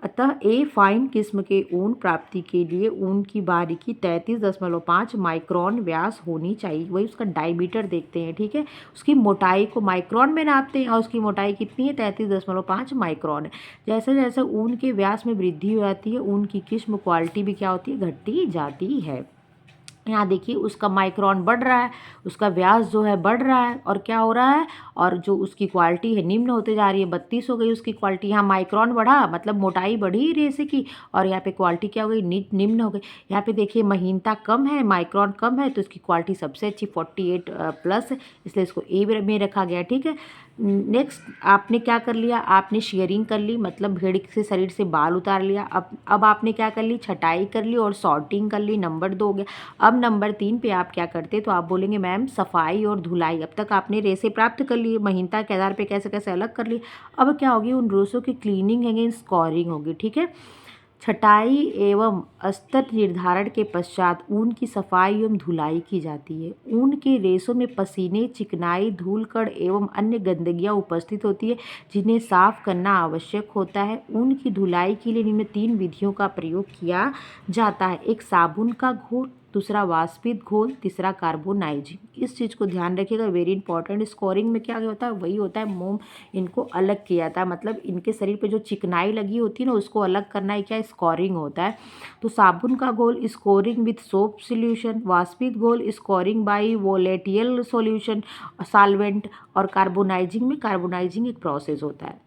अतः ए फाइन किस्म के ऊन प्राप्ति के लिए ऊन की बारीकी 33.5 माइक्रोन व्यास होनी चाहिए। वही उसका डायमीटर देखते हैं। ठीक है, उसकी मोटाई को माइक्रोन में नापते हैं और उसकी मोटाई कितनी है 33.5 माइक्रोन है। जैसे जैसे ऊन के व्यास में वृद्धि हो जाती है ऊन की किस्म क्वालिटी भी क्या होती है घटती जाती है। यहाँ देखिए उसका माइक्रोन बढ़ रहा है, उसका व्यास जो है बढ़ रहा है, और क्या हो रहा है, और जो उसकी क्वालिटी है निम्न होते जा रही है। 32 हो गई उसकी क्वालिटी। यहाँ माइक्रोन बढ़ा मतलब मोटाई बढ़ी रेसे की, और यहाँ पे क्वालिटी क्या हो गई निम्न हो गई। यहाँ पे देखिए महीनता कम है, माइक्रोन कम है, तो इसकी क्वालिटी सबसे अच्छी 48 प्लस है, इसलिए इसको ए में रखा गया। ठीक है, नेक्स्ट आपने क्या कर लिया, आपने शेयरिंग कर ली, मतलब भेड़ से शरीर से बाल उतार लिया। अब आपने क्या कर ली, छटाई कर ली और सॉर्टिंग कर ली। नंबर 2 हो गया। अब नंबर 3 पे आप क्या करते, तो आप बोलेंगे मैम सफाई और धुलाई। अब तक आपने रेसे प्राप्त कर लिए, महीनता के आधार पे कैसे कैसे अलग कर लिए। अब क्या होगी, उन रेसों की क्लीनिंग है, स्कोरिंग होगी। ठीक है, छटाई एवं स्तर निर्धारण के पश्चात ऊन की सफाई एवं धुलाई की जाती है। ऊन के रेशों में पसीने, चिकनाई, धूल कण एवं अन्य गंदगियां उपस्थित होती है जिन्हें साफ करना आवश्यक होता है। ऊन की धुलाई के लिए निम्न 3 विधियों का प्रयोग किया जाता है। एक साबुन का घोल, दूसरा वाष्पित घोल, तीसरा कार्बोनाइजिंग। इस चीज़ को ध्यान रखिएगा, वेरी इंपॉर्टेंट। स्कोरिंग में क्या होता है, वही होता है मोम इनको अलग किया जाता है, मतलब इनके शरीर पे जो चिकनाई लगी होती है ना उसको अलग करना ही क्या स्कोरिंग होता है। तो साबुन का घोल स्कोरिंग विथ सोप सोल्यूशन, वाष्पित घोल स्कोरिंग बाई वोलेटियल सोल्यूशन सॉल्वेंट, और कार्बोनाइजिंग एक प्रोसेस होता है।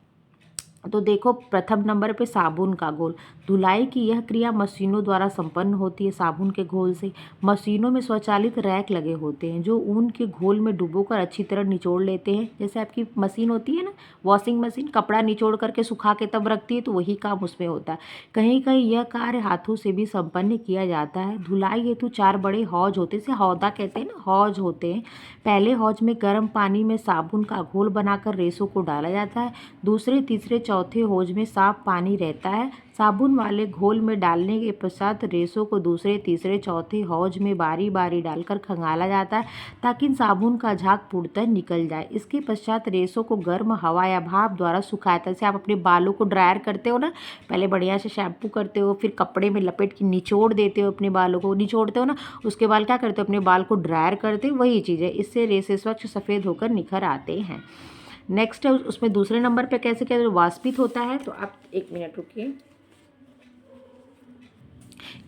तो देखो प्रथम नंबर पे साबुन का घोल। धुलाई की यह क्रिया मशीनों द्वारा संपन्न होती है। साबुन के घोल से मशीनों में स्वचालित रैक लगे होते हैं जो ऊन के घोल में डुबोकर अच्छी तरह निचोड़ लेते हैं। जैसे आपकी मशीन होती है ना, वॉशिंग मशीन, कपड़ा निचोड़ करके सुखा के तब रखती है, तो वही काम उसमें होता है। कहीं कहीं यह कार्य हाथों से भी संपन्न किया जाता है। धुलाई हेतु 4 बड़े हौज होते हैं, इसे हौदा कहते हैं ना, हौज होते हैं। पहले हौज में गर्म पानी में साबुन का घोल बनाकर रेसों को डाला जाता है। दूसरे, तीसरे, चौथे हौज में साफ पानी रहता है। साबुन वाले घोल में डालने के पश्चात रेसों को दूसरे, तीसरे, चौथे हौज में बारी बारी डालकर खंगाला जाता है ताकि साबुन का झाग पूर्णतः निकल जाए। इसके पश्चात रेसों को गर्म हवा या भाप द्वारा सुखाया जाता है। जैसे आप अपने बालों को ड्रायर करते हो ना, पहले बढ़िया से शैम्पू करते हो, फिर कपड़े में लपेट के निचोड़ देते हो, अपने बालों को निचोड़ते हो ना, उसके बाद क्या करते हो, अपने बाल को ड्रायर करते हो। वही चीज़ है, इससे रेसे स्वच्छ सफ़ेद होकर निखर आते हैं। नेक्स्ट है उसमें दूसरे नंबर पे कैसे क्या वाष्पित होता है, तो आप 1 मिनट रुकिए।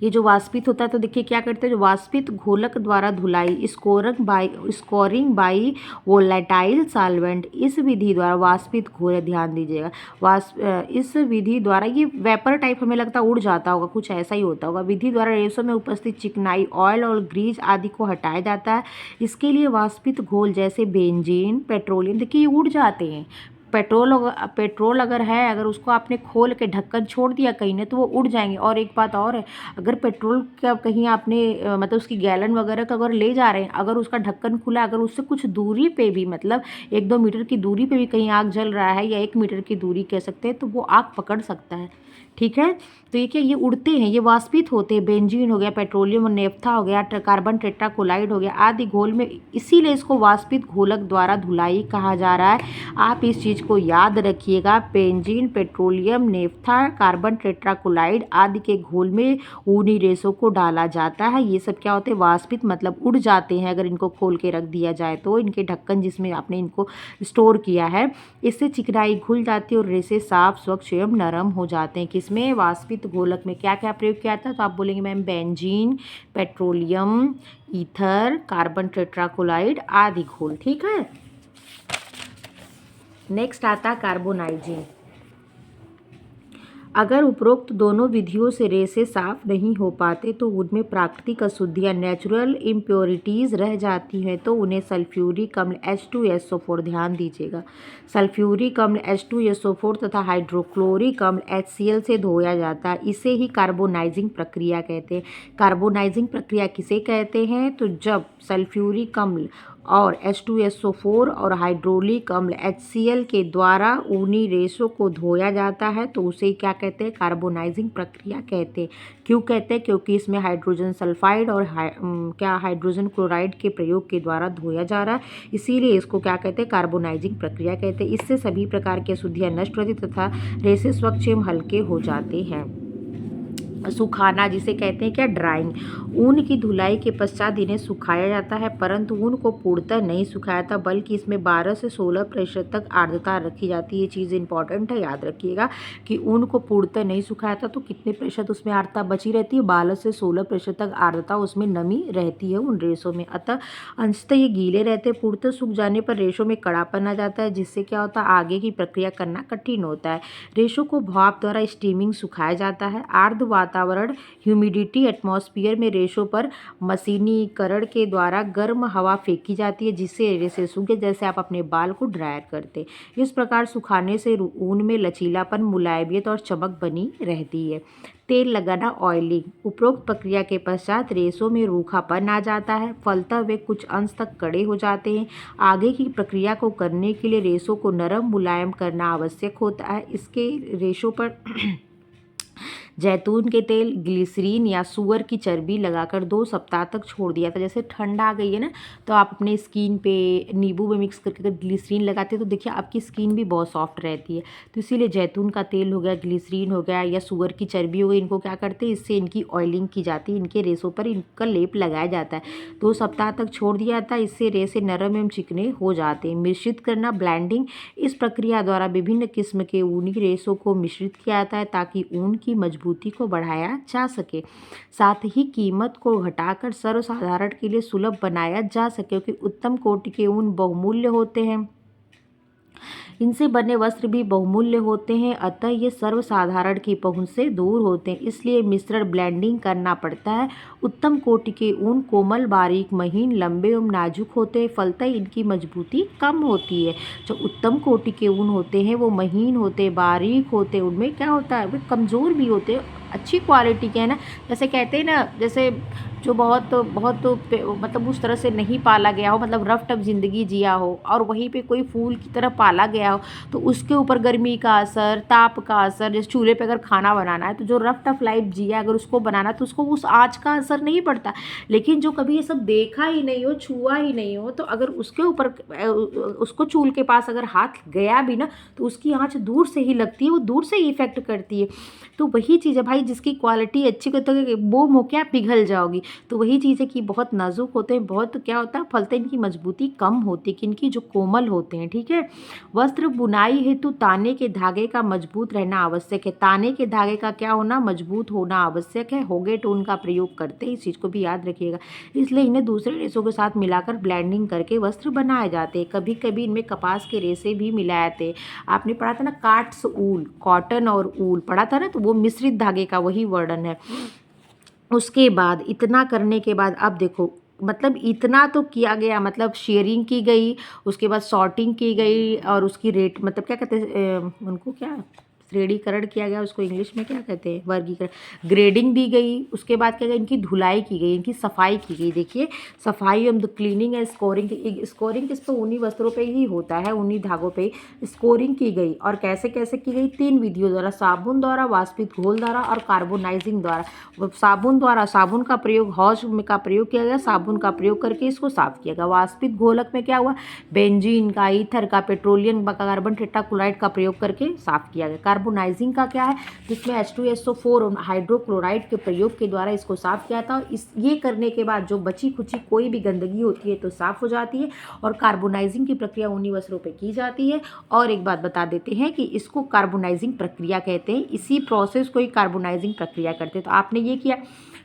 ये जो वाष्पित होता है तो देखिए क्या करते हैं, जो वाष्पित घोलक द्वारा धुलाई स्कोरिंग बाई वोलेटाइल सॉल्वेंट, इस विधि द्वारा वाष्पित घोल, ध्यान दीजिएगा, इस विधि द्वारा ये वेपर टाइप हमें लगता है उड़ जाता होगा, कुछ ऐसा ही होता होगा। विधि द्वारा रेशों में उपस्थित चिकनाई, ऑयल और ग्रीस आदि को हटाया जाता है। इसके लिए वाष्पित घोल जैसे बेंजीन, पेट्रोलियम, देखिए ये उड़ जाते हैं। पेट्रोल अगर है, अगर उसको आपने खोल के ढक्कन छोड़ दिया कहीं ने तो वो उड़ जाएंगे। और एक बात और है, अगर पेट्रोल का कहीं आपने मतलब उसकी गैलन वगैरह का अगर ले जा रहे हैं, अगर उसका ढक्कन खुला, अगर उससे कुछ दूरी पे भी मतलब 1-2 मीटर की दूरी पे भी कहीं आग जल रहा है, या 1 मीटर की दूरी कह सकते हैं, तो वो आग पकड़ सकता है। ठीक है, तो ये क्या, ये उड़ते हैं, ये वाष्पित होते हैं। बेंजीन हो गया, पेट्रोलियम और नेफ्था हो गया, कार्बन टेट्राक्लोराइड हो गया आदि घोल में, इसीलिए इसको वाष्पित घोलक द्वारा धुलाई कहा जा रहा है। आप इस चीज़ को याद रखिएगा, benzene, petroleum, naphtha, carbon tetrachloride आदि के घोल में ऊनी रेशों को डाला जाता है। ये सब क्या होते हैं, वाष्पित मतलब उड़ जाते हैं अगर इनको खोल के रख दिया जाए तो। इनके ढक्कन जिसमें आपने इनको स्टोर किया है, इससे चिकनाई घुल जाती है और रेशे साफ, स्वच्छ एवं नरम हो जाते हैं। किसमें, वाष्पित घोलक में क्या क्या प्रयोग किया था, तो आप बोलेंगे ma'am benzene, petroleum, ether, carbon tetrachloride आदि घोल। ठीक है, नेक्स्ट आता है कार्बोनाइजिंग। अगर उपरोक्त दोनों विधियों से रेसे साफ नहीं हो पाते तो उनमें प्राकृतिक अशुद्धियाँ नेचुरल इम्प्योरिटीज़ रह जाती हैं, तो उन्हें सल्फ्यूरिक अम्ल H2SO4, ध्यान दीजिएगा, सल्फ्यूरिक अम्ल H2SO4 तथा हाइड्रोक्लोरिक अम्ल HCl से धोया जाता है। इसे ही कार्बोनाइजिंग प्रक्रिया कहते हैं। कार्बोनाइजिंग प्रक्रिया किसे कहते हैं? तो जब सल्फ्यूरिक अम्ल और H2SO4 और हाइड्रोलिक अम्ल HCl के द्वारा ऊनी रेशों को धोया जाता है तो उसे क्या कहते हैं? कार्बोनाइजिंग प्रक्रिया कहते हैं। क्यों कहते हैं? क्योंकि इसमें हाइड्रोजन सल्फाइड और हाइड्रोजन क्लोराइड के प्रयोग के द्वारा धोया जा रहा है, इसीलिए इसको क्या कहते हैं? कार्बोनाइजिंग प्रक्रिया कहते हैं। इससे सभी प्रकार की अशुद्धियाँ नष्ट होती तथा रेसे स्वच्छ एवं हल्के हो जाते हैं। सुखाना जिसे कहते हैं क्या? ड्राइंग। ऊन की धुलाई के पश्चात इन्हें सुखाया जाता है, परंतु ऊन को पूर्णतः नहीं सुखाया जाता बल्कि इसमें 12 से 16% तक आर्द्रता रखी जाती है। ये चीज़ इंपॉर्टेंट है, याद रखिएगा कि ऊन को पूर्णतः नहीं सुखाया जाता तो कितने प्रतिशत उसमें आर्द्रता बची रहती है? 12 से 16% तक आर्द्रता उसमें नमी रहती है उन रेशों में। अतः अंशतः ये गीले रहते हैं। पूर्णतः सूख जाने पर रेशों में कड़ापन आ जाता है, जिससे क्या होता है? आगे की प्रक्रिया करना कठिन होता है। रेशों को भाप द्वारा स्टीमिंग सुखाया जाता है। आर्द्र वातावरण ह्यूमिडिटी एटमॉस्फेयर में रेशों पर मशीनीकरण के द्वारा गर्म हवा फेंकी जाती है, जिससे रेशे सूखे, जैसे आप अपने बाल को ड्रायर करते। इस प्रकार सुखाने से ऊन में लचीलापन, मुलायमियत और चमक बनी रहती है। तेल लगाना, ऑयलिंग। उपरोक्त प्रक्रिया के पश्चात रेशों में रूखापन आ जाता है, फलतः वे कुछ अंश तक कड़े हो जाते हैं। आगे की प्रक्रिया को करने के लिए रेशों को नरम मुलायम करना आवश्यक होता है। इसके रेशों पर जैतून के तेल, ग्लिसरीन या सूअर की चर्बी लगाकर 2 सप्ताह तक छोड़ दिया था। जैसे ठंड आ गई है ना, तो आप अपने स्किन पे नींबू में मिक्स करके अगर ग्लिसरीन लगाते हैं तो देखिए आपकी स्किन भी बहुत सॉफ्ट रहती है। तो इसीलिए जैतून का तेल हो गया, ग्लिसरीन हो गया या सूअर की चर्बी हो गई, इनको क्या करते हैं? इससे इनकी ऑयलिंग की जाती है, इनके रेशों पर इनका लेप लगाया जाता है। 2 सप्ताह तक छोड़ दिया जाता है, इससे रेशे नरम एवं चिकने हो जाते हैं। मिश्रित करना, ब्लेंडिंग। इस प्रक्रिया द्वारा विभिन्न किस्म के ऊनी रेशों को मिश्रित किया जाता है ताकि ऊन की मजबूती को बढ़ाया जा सके, साथ ही कीमत को घटाकर सर्वसाधारण के लिए सुलभ बनाया जा सके, क्योंकि उत्तम कोटि के ऊन बहुमूल्य होते हैं। इनसे बने वस्त्र भी बहुमूल्य होते हैं, अतः ये सर्वसाधारण की पहुंच से दूर होते हैं, इसलिए मिश्रण ब्लेंडिंग करना पड़ता है। उत्तम कोटि के ऊन कोमल, बारीक, महीन, लंबे एवं नाजुक होते हैं, फलतः इनकी मजबूती कम होती है। जो उत्तम कोटि के ऊन होते हैं वो महीन होते, बारीक होते, उनमें क्या होता है? वे कमज़ोर भी होते हैं, अच्छी क्वालिटी के है ना। जैसे कहते हैं ना, जैसे जो बहुत बहुत मतलब उस तरह से नहीं पाला गया हो, मतलब रफ टफ ज़िंदगी जिया हो और वहीं पे कोई फूल की तरह पाला गया हो, तो उसके ऊपर गर्मी का असर, ताप का असर, जैसे चूल्हे पे अगर खाना बनाना है तो जो रफ टफ लाइफ जिया अगर उसको बनाना तो उसको उस आँच का असर नहीं पड़ता। लेकिन जो कभी ये सब देखा ही नहीं हो, छुआ ही नहीं हो, तो अगर उसके ऊपर उसको चूल्हे के पास अगर हाथ गया भी ना तो उसकी आँच दूर से ही लगती है, वो दूर से ही इफेक्ट करती है। तो वही चीज़ है भाई, जिसकी क्वालिटी अच्छी होती है वो क्या पिघल जाओगी। तो वही चीज़ है कि बहुत नाजुक होते हैं, बहुत क्या होता है? फलतः इनकी मजबूती कम होती है, कि इनकी जो कोमल होते हैं, ठीक है। वस्त्र बुनाई हेतु ताने के धागे का मजबूत रहना आवश्यक है। ताने के धागे का क्या होना? मजबूत होना आवश्यक है। होगेट ऊन का प्रयोग करते हैं, इस चीज़ को भी याद रखिएगा। इसलिए इन्हें दूसरे रेशों के साथ मिलाकर ब्लेंडिंग करके वस्त्र बनाए जाते हैं। कभी कभी इनमें कपास के रेशे भी मिलाए थे। आपने पढ़ा था ना, काट्स ऊल, कॉटन और ऊल पढ़ा था ना, तो वो मिश्रित धागे का वही वर्णन है। उसके बाद इतना करने के बाद अब देखो, मतलब इतना तो किया गया, मतलब शेयरिंग की गई, उसके बाद सॉर्टिंग की गई और उसकी रेट, मतलब क्या कहते हैं उनको, क्या श्रेणीकरण किया गया, उसको इंग्लिश में क्या कहते हैं? वर्गीकरण, ग्रेडिंग दी गई। उसके बाद क्या गया? इनकी धुलाई की गई, इनकी सफाई की गई। देखिए, सफाई एवं क्लीनिंग एंड स्कोरिंग। स्कोरिंग किस पे? ऊनी वस्त्रों पे ही होता है, ऊनी धागों पे स्कोरिंग की गई। और कैसे कैसे की गई? 3 विधियों द्वारा, साबुन द्वारा, वाष्पित घोल द्वारा और कार्बोनाइजिंग द्वारा। साबुन द्वारा, साबुन का प्रयोग, हौज में का प्रयोग किया गया, साबुन का प्रयोग करके इसको साफ किया गया। वाष्पित घोलक में क्या हुआ? बेंजीन का, ईथर का, पेट्रोलियम का, कार्बन टेट्राक्लोराइड का प्रयोग करके साफ किया गया। कार्बोनाइजिंग का क्या है? जिसमें H2SO4 और हाइड्रोक्लोराइड के प्रयोग के द्वारा इसको साफ किया था। ये करने के बाद जो बची खुची कोई भी गंदगी होती है तो साफ हो जाती है। और कार्बोनाइजिंग की प्रक्रिया ऊनी वस्त्रों पे की जाती है। और एक बात बता देते हैं कि इसको कार्बोनाइजिंग प्रक्रिया कहते हैं। इसी प्रोसेस को ही कार्बोनाइजिंग प्रक्रिया करते हैं। तो आपने ये किया,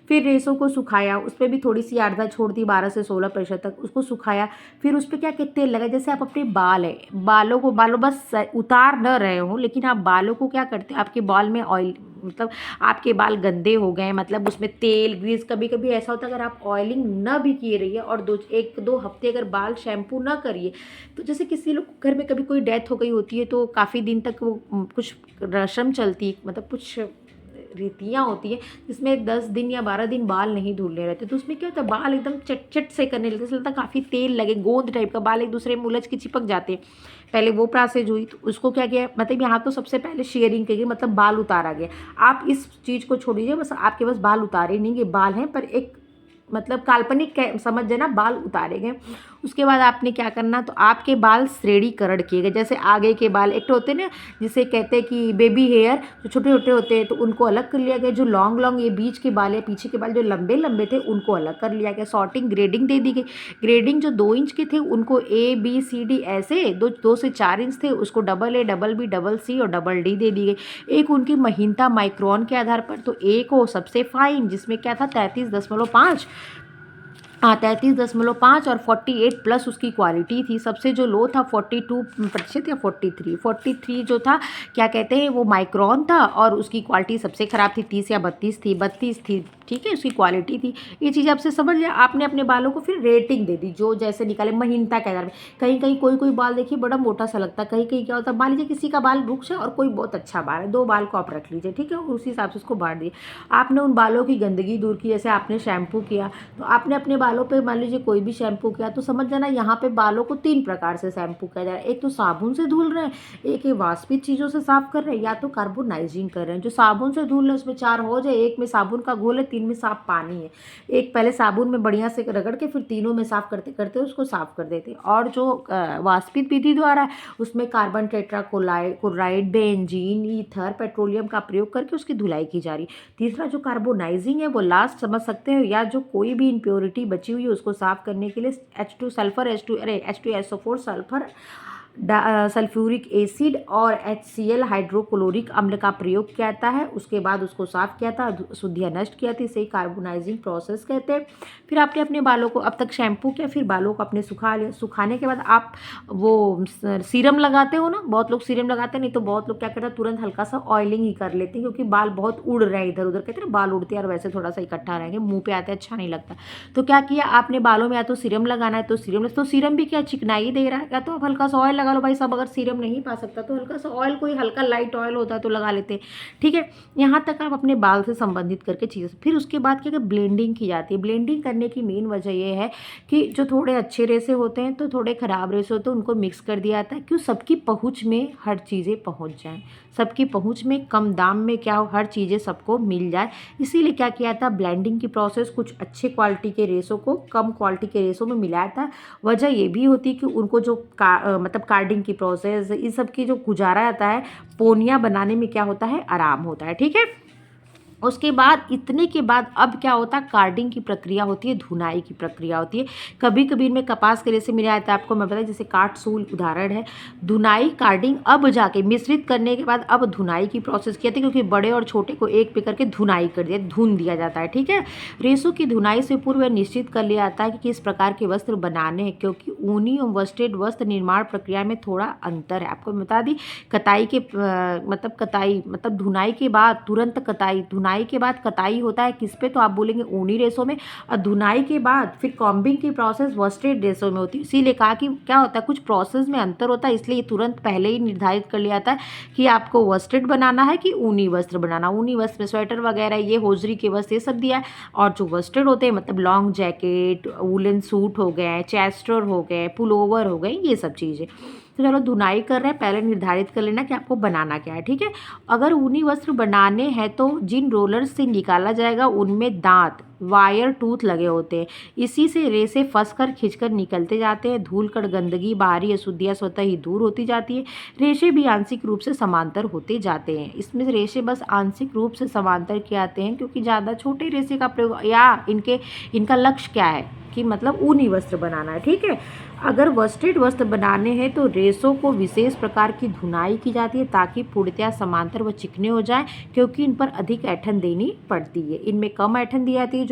फिर रेसों को सुखाया, उस पर भी थोड़ी सी आर्द्रता छोड़ दी 12 से 16% तक, उसको सुखाया। फिर उस पर क्या कहते तेल लगा। जैसे आप अपने बाल है, बालों बस उतार न रहे हो, लेकिन आप बालों को क्या करते हैं, आपके बाल में ऑयल मतलब आपके बाल गंदे हो गए, मतलब उसमें तेल ग्रीस, कभी कभी ऐसा होता है अगर आप ऑयलिंग ना भी किए रहिए और 1-2 हफ्ते अगर बाल शैम्पू ना करिए, तो जैसे किसी लोग घर में कभी कोई डेथ हो गई होती है तो काफ़ी दिन तक वो कुछ रस्म चलती है, मतलब कुछ रीतियाँ होती हैं जिसमें 10 दिन या 12 दिन बाल नहीं धुलने रहते, तो उसमें क्या होता है बाल एकदम चट चट से करने लगते, ऐसा लगता है काफ़ी तेल लगे, गोंद टाइप का, बाल एक दूसरे में उलझ के चिपक जाते हैं। पहले वो प्रोसेस हुई, तो उसको क्या किया, मतलब यहाँ तो सबसे पहले शेयरिंग की गई, मतलब बाल उतारा गया। आप इस चीज़ को छोड़ दीजिए, बस आपके बस बाल उतारे नहीं गए, बाल हैं पर एक मतलब काल्पनिक समझ जाना, बाल उतारे गए। उसके बाद आपने क्या करना, तो आपके बाल श्रेणीकरण किए गए। जैसे आगे के बाल एक तो होते हैं ना, जिसे कहते हैं कि बेबी हेयर, जो छोटे छोटे होते हैं, तो उनको अलग कर लिया गया। जो लॉन्ग लॉन्ग ये बीच के बाल या पीछे के बाल जो लंबे लंबे थे, उनको अलग कर लिया गया। सॉर्टिंग ग्रेडिंग दे दी गई। ग्रेडिंग जो 2 इंच के थे उनको A B C D ऐसे 2 से 4 इंच थे, उसको AA, BB, CC और DD दे दी गई। एक उनकी महीनता माइक्रोन के आधार पर, तो एक हो सबसे फाइन जिसमें क्या था 33.5, हाँ 33.5 और 48 प्लस उसकी क्वालिटी थी। सबसे जो लो था 42% या 43 जो था, क्या कहते हैं, वो माइक्रोन था और उसकी क्वालिटी सबसे ख़राब थी, 30 या 32 थी। ठीक है, उसकी क्वालिटी थी। ये चीज़ आपसे समझ लिया। आपने अपने बालों को फिर रेटिंग दे दी, जो जैसे निकाले महीनता के आधार में। कहीं कहीं कोई बाल देखिए बड़ा मोटा सा लगता है, कहीं कहीं क्या होता है, मान लीजिए किसी का बाल रुक्ष है और कोई बहुत अच्छा बाल है, 2 बाल को आप रख लीजिए, ठीक है, और उसी हिसाब से उसको बांट दिए। आपने उन बालों की गंदगी दूर की, जैसे आपने शैम्पू किया, तो आपने अपने बालों पे मान लीजिए कोई भी शैम्पू किया, तो समझ जाना यहाँ पे बालों को 3 प्रकार से शैम्पू किया जा रहा है। एक तो साबुन से धुल रहे हैं, एक ये वाष्पित चीज़ों से साफ कर रहे हैं, या तो कार्बोनाइजिंग कर रहे हैं। जो साबुन से धुल रहे हैं उसमें 4 हो जाए, एक में साबुन का घोल है, 3 में साफ पानी है। एक पहले साबुन में बढ़िया से रगड़ के फिर तीनों में साफ करते करते उसको साफ कर देते। और जो वाष्पित विधि द्वारा है, उसमें carbon tetrachloride, benzene, ether, petroleum का प्रयोग करके उसकी धुलाई की जा रही। तीसरा जो कार्बोनाइजिंग है, वो लास्ट समझ सकते हो, या जो कोई भी इम्प्योरिटी बची हुई है उसको साफ करने के लिए H2SO4 सल्फर, सल्फ्यूरिक एसिड और HCl हाइड्रोक्लोरिक अम्ल का प्रयोग किया जाता है। उसके बाद उसको साफ किया था, अशुद्धियाँ नष्ट किया था, इसे कार्बोनाइजिंग प्रोसेस कहते हैं। फिर आपने अपने बालों को अब तक शैम्पू किया, फिर बालों को अपने सुखा लिया। सुखाने के बाद आप वो सीरम लगाते हो ना, बहुत लोग सीरम लगाते हैं, नहीं तो बहुत लोग क्या करते हैं तुरंत हल्का सा ऑयलिंग ही कर लेते हैं, क्योंकि बाल बहुत उड़ रहे हैं इधर उधर, कहते हैं ना बाल उड़ते हैं और वैसे थोड़ा सा इकट्ठा रहेंगे, मुंह पे आते अच्छा नहीं लगता। तो क्या किया आपने, बालों में या तो सीरम लगाना है तो सीरम भी क्या चिकनाई दे रहा है, या तो आप हल्का सा ऑयल लगा लो भाई साहब। अगर सीरम नहीं पा सकता तो हल्का सा ऑयल, कोई हल्का लाइट ऑयल होता है तो लगा लेते हैं, ठीक है। यहाँ तक आप अपने बाल से संबंधित करके चीज़ें। फिर उसके बाद क्या ब्लेंडिंग की जाती है। ब्लेंडिंग करने की मेन वजह ये है कि जो थोड़े अच्छे रेसे होते हैं तो थोड़े ख़राब रेसे होते हैं, उनको मिक्स कर दिया जाता है, क्यों सबकी पहुँच में हर चीज़ें पहुँच जाएँ, सबकी पहुँच में कम दाम में क्या हो, हर चीज़ें सबको मिल जाए। इसीलिए क्या किया था, ब्लेंडिंग की प्रोसेस कुछ अच्छे क्वालिटी के रेसों को कम क्वालिटी के रेसों में मिलाया था। वजह ये भी होती है कि उनको जो मतलब कार्डिंग की प्रोसेस, इन सब की जो गुजारा जाता है, पोनिया बनाने में क्या होता है, आराम होता है, ठीक है। उसके बाद इतने के बाद अब क्या होता है, कार्डिंग की प्रक्रिया होती है, धुनाई की प्रक्रिया होती है। कभी कभी इनमें कपास के रेसे मिला जाता है, आपको मैं बताया जैसे काटसूल उदाहरण है। धुनाई कार्डिंग अब जाके मिश्रित करने के बाद अब धुनाई की प्रोसेस की जाती है, क्योंकि बड़े और छोटे को एक पे करके धुनाई कर दिया, धुन दिया जाता है, ठीक है। रेसों की धुनाई से पूर्व निश्चित कर लिया जाता है कि किस प्रकार के वस्त्र बनाने हैं, क्योंकि ऊनी एवं वस्टेड वस्त्र निर्माण प्रक्रिया में थोड़ा अंतर है। आपको बता दी, कताई के मतलब धुनाई के बाद तुरंत कताई, धुनाई के बाद कताई होता है किस पे, तो आप बोलेंगे ऊनी रेसों में, और धुनाई के बाद फिर कॉम्बिंग की प्रोसेस वस्टेड रेसों में होती है। इसीलिए कहा कि क्या होता है, कुछ प्रोसेस में अंतर होता है, इसलिए तुरंत पहले ही निर्धारित कर लिया जाता है कि आपको वस्टेड बनाना है कि ऊनी वस्त्र बनाना। ऊनी वस्त्र में स्वेटर वगैरह, ये होजरी के वस्त्र, ये सब दिया है। और जो वस्टेड होते हैं मतलब लॉन्ग जैकेट, वूलन सूट हो गए, चेस्टर हो गए, पुलोवर हो गए, ये सब चीज़ें। तो चलो धुनाई कर रहे हैं, पहले निर्धारित कर लेना कि आपको बनाना क्या है, ठीक है। अगर ऊनी वस्त्र बनाने हैं तो जिन रोलर्स से निकाला जाएगा उनमें दांत, वायर टूथ लगे होते हैं, इसी से रेसे फंसकर खींचकर निकलते जाते हैं। धूल कण, गंदगी, बाहरी अशुद्धियाँ स्वतः ही दूर होती जाती है। रेशे भी आंशिक रूप से समांतर होते जाते हैं। इसमें रेशे बस आंशिक रूप से समांतर किए जाते हैं क्योंकि ज़्यादा छोटे रेशे का प्रयोग, या इनका लक्ष्य क्या है, कि मतलब ऊनी वस्त्र बनाना है, ठीक है। अगर वस्टेड वस्त्र बनाने हैं तो रेशों को विशेष प्रकार की धुनाई की जाती है ताकि पूर्णतया समांतर व चिकने हो जाएं, क्योंकि इन पर अधिक ऐंठन देनी पड़ती है। इनमें कम ऐंठन दी जाती है।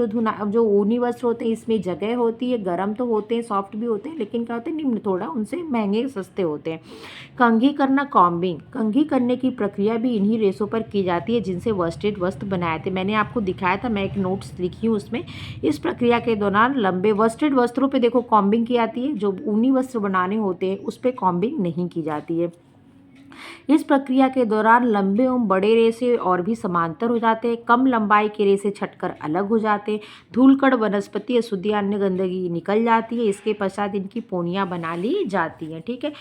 जो ऊनी वस्त्र होते हैं इसमें जगह होती है, गर्म तो होते हैं, सॉफ्ट भी होते हैं, लेकिन क्या होते हैं निम्न थोड़ा उनसे महंगे सस्ते होते हैं। कंघी करना, कॉम्बिंग। कंघी करने की प्रक्रिया भी इन्हीं रेशों पर की जाती है जिनसे वस्टेड वस्त्र बनाए थे। मैंने आपको दिखाया था, मैं एक नोट्स लिखी हूँ उसमें। इस प्रक्रिया के दौरान लंबे वस्टेड वस्त्रों पे देखो कॉम्बिंग की जाती है, जो ऊनी वस्त्र बनाने होते हैं उस पर कॉम्बिंग नहीं की जाती है। इस प्रक्रिया के दौरान लंबे एवं बड़े रेशे और भी समांतर हो जाते हैं। कम लंबाई के रेशे छटकर अलग हो जाते हैं। धूलकण, वनस्पति, अशुद्धि, अन्य गंदगी निकल जाती है। इसके पश्चात इनकी पोनियां बना ली जाती हैं, ठीक है।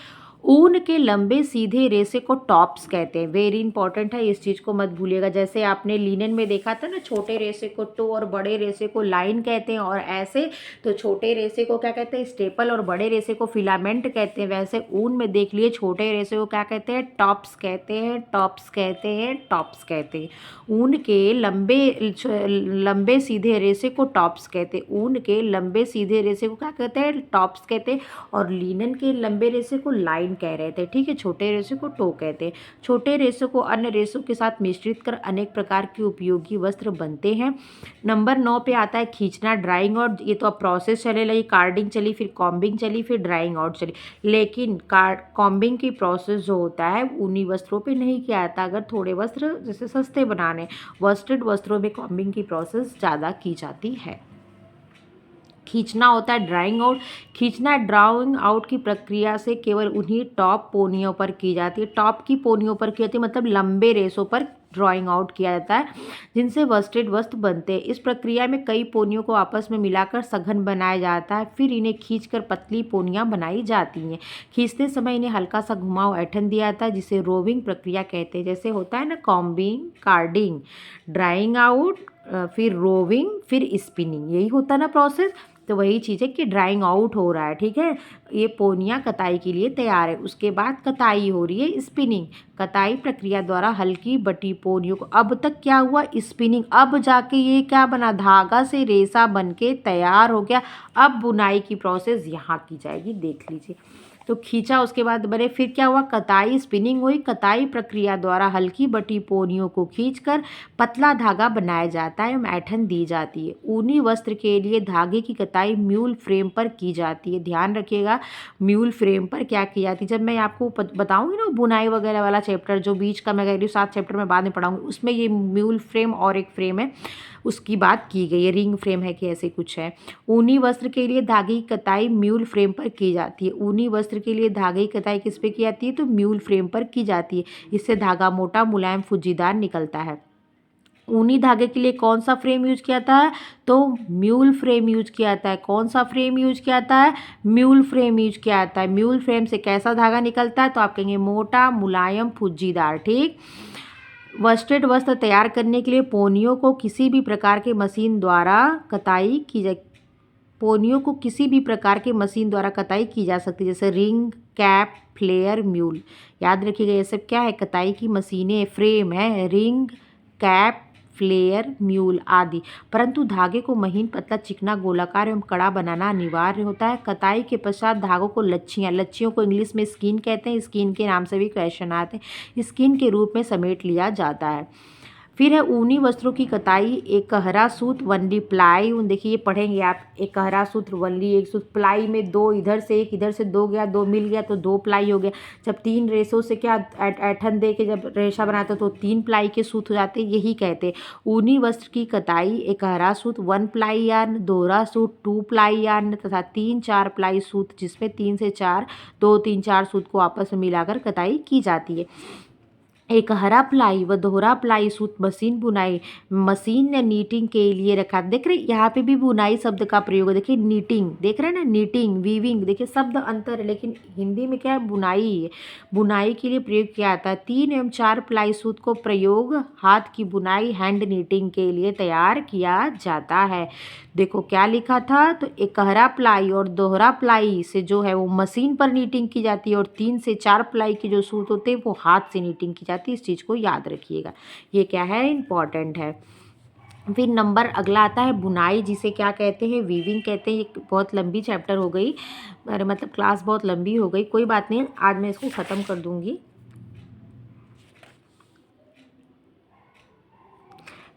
ऊन के लंबे सीधे रेशे को टॉप्स कहते हैं। वेरी इंपॉर्टेंट है, इस चीज़ को मत भूलिएगा। जैसे आपने लिनन में देखा था ना, छोटे रेशे को टो और बड़े रेशे को लाइन कहते हैं, और ऐसे तो छोटे रेशे को क्या कहते हैं स्टेपल और बड़े रेशे को फिलामेंट कहते हैं। वैसे ऊन में देख लिए छोटे रेशे को क्या कहते हैं टॉप्स कहते हैं, टॉप्स कहते हैं, टॉप्स कहते हैं। ऊन के लंबे सीधे रेशे को टॉप्स कहते हैं। ऊन के लंबे सीधे रेशे को क्या कहते हैं टॉप्स कहते हैं। और लिनन के लंबे रेशे को लाइन कह रहे थे, ठीक है। छोटे रेशे को टो कहते हैं। छोटे रेशे को अन्य रेशों के साथ मिश्रित कर अनेक प्रकार के उपयोगी वस्त्र बनते हैं। नंबर 9 पे आता है खींचना, ड्राइंग आउट। ये तो अब प्रोसेस चले लगी, कार्डिंग चली, फिर कॉम्बिंग चली, फिर ड्राइंग आउट चली। लेकिन कॉम्बिंग की प्रोसेस जो होता है ऊनी वस्त्रों पे नहीं किया जाता। अगर थोड़े वस्त्र जैसे सस्ते बनाने, वस्टेड वस्त्रों में कॉम्बिंग की प्रोसेस ज़्यादा की जाती है। खींचना होता है ड्राइंग आउट। खींचना ड्राइंग आउट की प्रक्रिया से केवल उन्हीं टॉप पोनियों पर की जाती है। टॉप की पोनियों पर की जाती है, मतलब लंबे रेशों पर ड्राइंग आउट किया जाता है जिनसे वस्टेड वस्त्र बनते हैं। इस प्रक्रिया में कई पोनियों को आपस में मिलाकर सघन बनाया जाता है, फिर इन्हें खींचकर पतली पोनियां बनाई जाती हैं। खींचते समय इन्हें हल्का सा घुमाव ऐंठन दिया जाता है, जिसे रोविंग प्रक्रिया कहते हैं। जैसे होता है ना कॉम्बिंग, कार्डिंग, ड्राइंग आउट, फिर रोविंग, फिर स्पिनिंग, यही होता है ना प्रोसेस। तो वही चीज़ है कि ड्राइंग आउट हो रहा है, ठीक है। ये पोनियाँ कताई के लिए तैयार है। उसके बाद कताई हो रही है, स्पिनिंग। कताई प्रक्रिया द्वारा हल्की बटी पोनियों को, अब तक क्या हुआ स्पिनिंग, अब जाके ये क्या बना धागा से रेशा बन के तैयार हो गया। अब बुनाई की प्रोसेस यहाँ की जाएगी, देख लीजिए। तो खींचा, उसके बाद बने, फिर क्या हुआ कताई, स्पिनिंग हुई। कताई प्रक्रिया द्वारा हल्की बटी पोनियों को खींचकर पतला धागा बनाया जाता है एवं ऐंठन दी जाती है। ऊनी वस्त्र के लिए धागे की कताई म्यूल फ्रेम पर की जाती है। ध्यान रखिएगा म्यूल फ्रेम पर क्या की जाती है। जब मैं आपको बताऊंगी ना बुनाई वगैरह वाला चैप्टर, जो बीच का मैं कह रही हूँ 7 चैप्टर में बाद में पढ़ाऊंगी, उसमें ये म्यूल फ्रेम और एक फ्रेम है उसकी बात की गई है। रिंग फ्रेम है कि ऐसे कुछ है। ऊनी वस्त्र के लिए धागे की कताई म्यूल फ्रेम पर की जाती है। ऊनी वस्त्र के लिए धागे की कताई किस पे की जाती है तो म्यूल फ्रेम पर की जाती है। इससे धागा मोटा, मुलायम, फुज्जीदार निकलता है। ऊनी धागे के लिए कौन सा फ्रेम यूज किया जाता है तो म्यूल फ्रेम यूज किया जाता है। कौन सा फ्रेम यूज किया जाता है म्यूल फ्रेम यूज किया जाता है। म्यूल फ्रेम से कैसा धागा निकलता है तो आप कहेंगे मोटा, मुलायम, फुज्जीदार, ठीक। वस्टेड वस्त्र तैयार करने के लिए पोनियों को किसी भी प्रकार के मशीन द्वारा कताई की जा पोनियों को किसी भी प्रकार के मशीन द्वारा कताई की जा सकती है, जैसे रिंग, कैप, फ्लेयर, म्यूल। याद रखिएगा ये सब क्या है कताई की मशीनें, फ्रेम है, रिंग, कैप, फ्लेयर, म्यूल आदि। परंतु धागे को महीन, पतला, चिकना, गोलाकार एवं कड़ा बनाना अनिवार्य होता है। कताई के पश्चात धागों को लच्छियों को इंग्लिश में स्किन कहते हैं, स्किन के नाम से भी क्वेश्चन आते हैं, स्किन के रूप में समेट लिया जाता है। फिर है ऊनी वस्त्रों की कताई। एक कहरा सूत्र, वनली प्लाई। देखिए ये पढ़ेंगे आप, एक कहरा सूत्र, वनली एक सूत्र, प्लाई में दो इधर से एक, इधर से दो गया, दो मिल गया तो दो प्लाई हो गया। जब 3 रेशों से क्या ऐठन दे के जब रेशा बनाते तो 3 प्लाई के सूत्र हो जाते, यही कहते हैं। ऊनी वस्त्र की कताई एक कहरा सूत्र, 1 प्लाई यार्न, दोहरा सूत्र, 2 प्लाई यार्न तथा 3-4 प्लाई सूत्र, जिसमें 3 से 4, 2-3-4 सूत्र को आपस में मिलाकर कताई की जाती है। एक हरा प्लाई व दोहरा प्लाई सूत्र मशीन बुनाई, मशीन ने नीटिंग के लिए रखा। देख रहे यहाँ पे भी बुनाई शब्द का प्रयोग है। देखिए नीटिंग, देख रहे हैं ना, नीटिंग, वीविंग, देखिए शब्द अंतर है, लेकिन हिंदी में क्या है बुनाई है। बुनाई के लिए प्रयोग किया जाता है। 3 एवं 4 प्लाई सूत्र को प्रयोग हाथ की बुनाई, हैंड नीटिंग के लिए तैयार किया जाता है। देखो क्या लिखा था तो एक कहरा प्लाई और दोहरा प्लाई से जो है वो मशीन पर नीटिंग की जाती है, और 3 से 4 प्लाई के जो सूत होते हैं वो हाथ से नीटिंग की जाती है। इस चीज़ को याद रखिएगा, ये क्या है इंपॉर्टेंट है। फिर नंबर अगला आता है बुनाई, जिसे क्या कहते हैं, वीविंग कहते हैं। ये बहुत लंबी चैप्टर हो गई, अरे मतलब क्लास बहुत लंबी हो गई, कोई बात नहीं, आज मैं इसको ख़त्म कर दूंगी।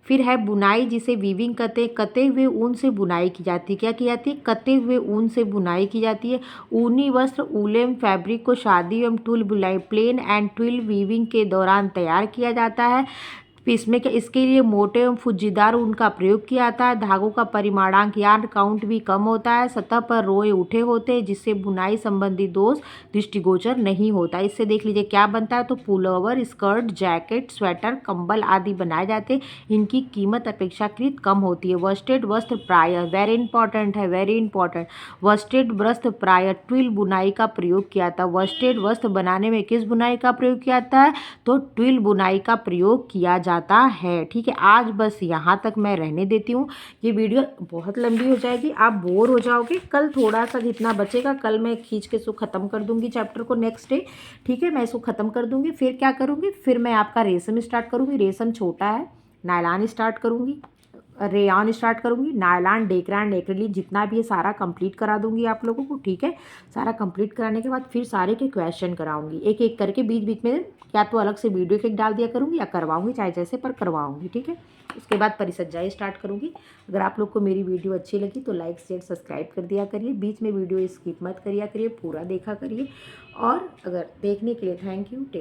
फिर है बुनाई, जिसे वीविंग कहते हैं। कते हुए ऊन से बुनाई की जाती है। क्या की जाती है? कते हुए ऊन से बुनाई की जाती है। ऊनी वस्त्र ऊलेम फैब्रिक को शादी एवं टूल बुनाई प्लेन एंड ट्विल वीविंग के दौरान तैयार किया जाता है। इसमें क्या, इसके लिए मोटे एवं फुज्जीदार ऊन का प्रयोग किया जाता है। धागों का परिमाणांक यार्न काउंट भी कम होता है। सतह पर रोए उठे होते हैं, जिससे बुनाई संबंधी दोष दृष्टिगोचर नहीं होता। इससे देख लीजिए क्या बनता है, तो पुलोवर, स्कर्ट, जैकेट, स्वेटर, कंबल आदि बनाए जाते हैं। इनकी कीमत अपेक्षाकृत कम होती है। वस्टेड वस्त्र प्रायः, वेरी इंपॉर्टेंट है, वेरी इंपॉर्टेंट, वस्टेड वस्त्र प्रायः ट्विल बुनाई का प्रयोग किया था। वस्टेड वस्त्र बनाने में किस बुनाई का प्रयोग किया जाता है? तो ट्विल बुनाई का प्रयोग किया जाता है। ठीक है, आज बस यहाँ तक मैं रहने देती हूँ। ये वीडियो बहुत लंबी हो जाएगी, आप बोर हो जाओगे। कल थोड़ा सा जितना बचेगा कल मैं खींच के इसको ख़त्म कर दूंगी चैप्टर को नेक्स्ट डे। ठीक है, मैं इसको ख़त्म कर दूंगी। फिर क्या करूँगी, फिर मैं आपका रेशम स्टार्ट करूँगी। रेशम छोटा है, नायलॉन स्टार्ट करूँगी, रेयान स्टार्ट करूँगी, नायलॉन, डेक्रान, एक्रिलिक, जितना भी है सारा कंप्लीट करा दूंगी आप लोगों को। ठीक है, सारा कंप्लीट कराने के बाद फिर सारे के क्वेश्चन कराऊंगी, एक एक करके बीच बीच में, या तो अलग से वीडियो एक डाल दिया करूँगी या करवाऊंगी, चाहे जैसे पर करवाऊंगी। ठीक है, उसके बाद परिसज्जाएँ स्टार्ट करूँगी। अगर आप लोग को मेरी वीडियो अच्छी लगी तो लाइक शेयर सब्सक्राइब कर दिया करिए, बीच में वीडियो स्किप मत करिया करिए, पूरा देखा करिए। और अगर देखने के लिए थैंक यू।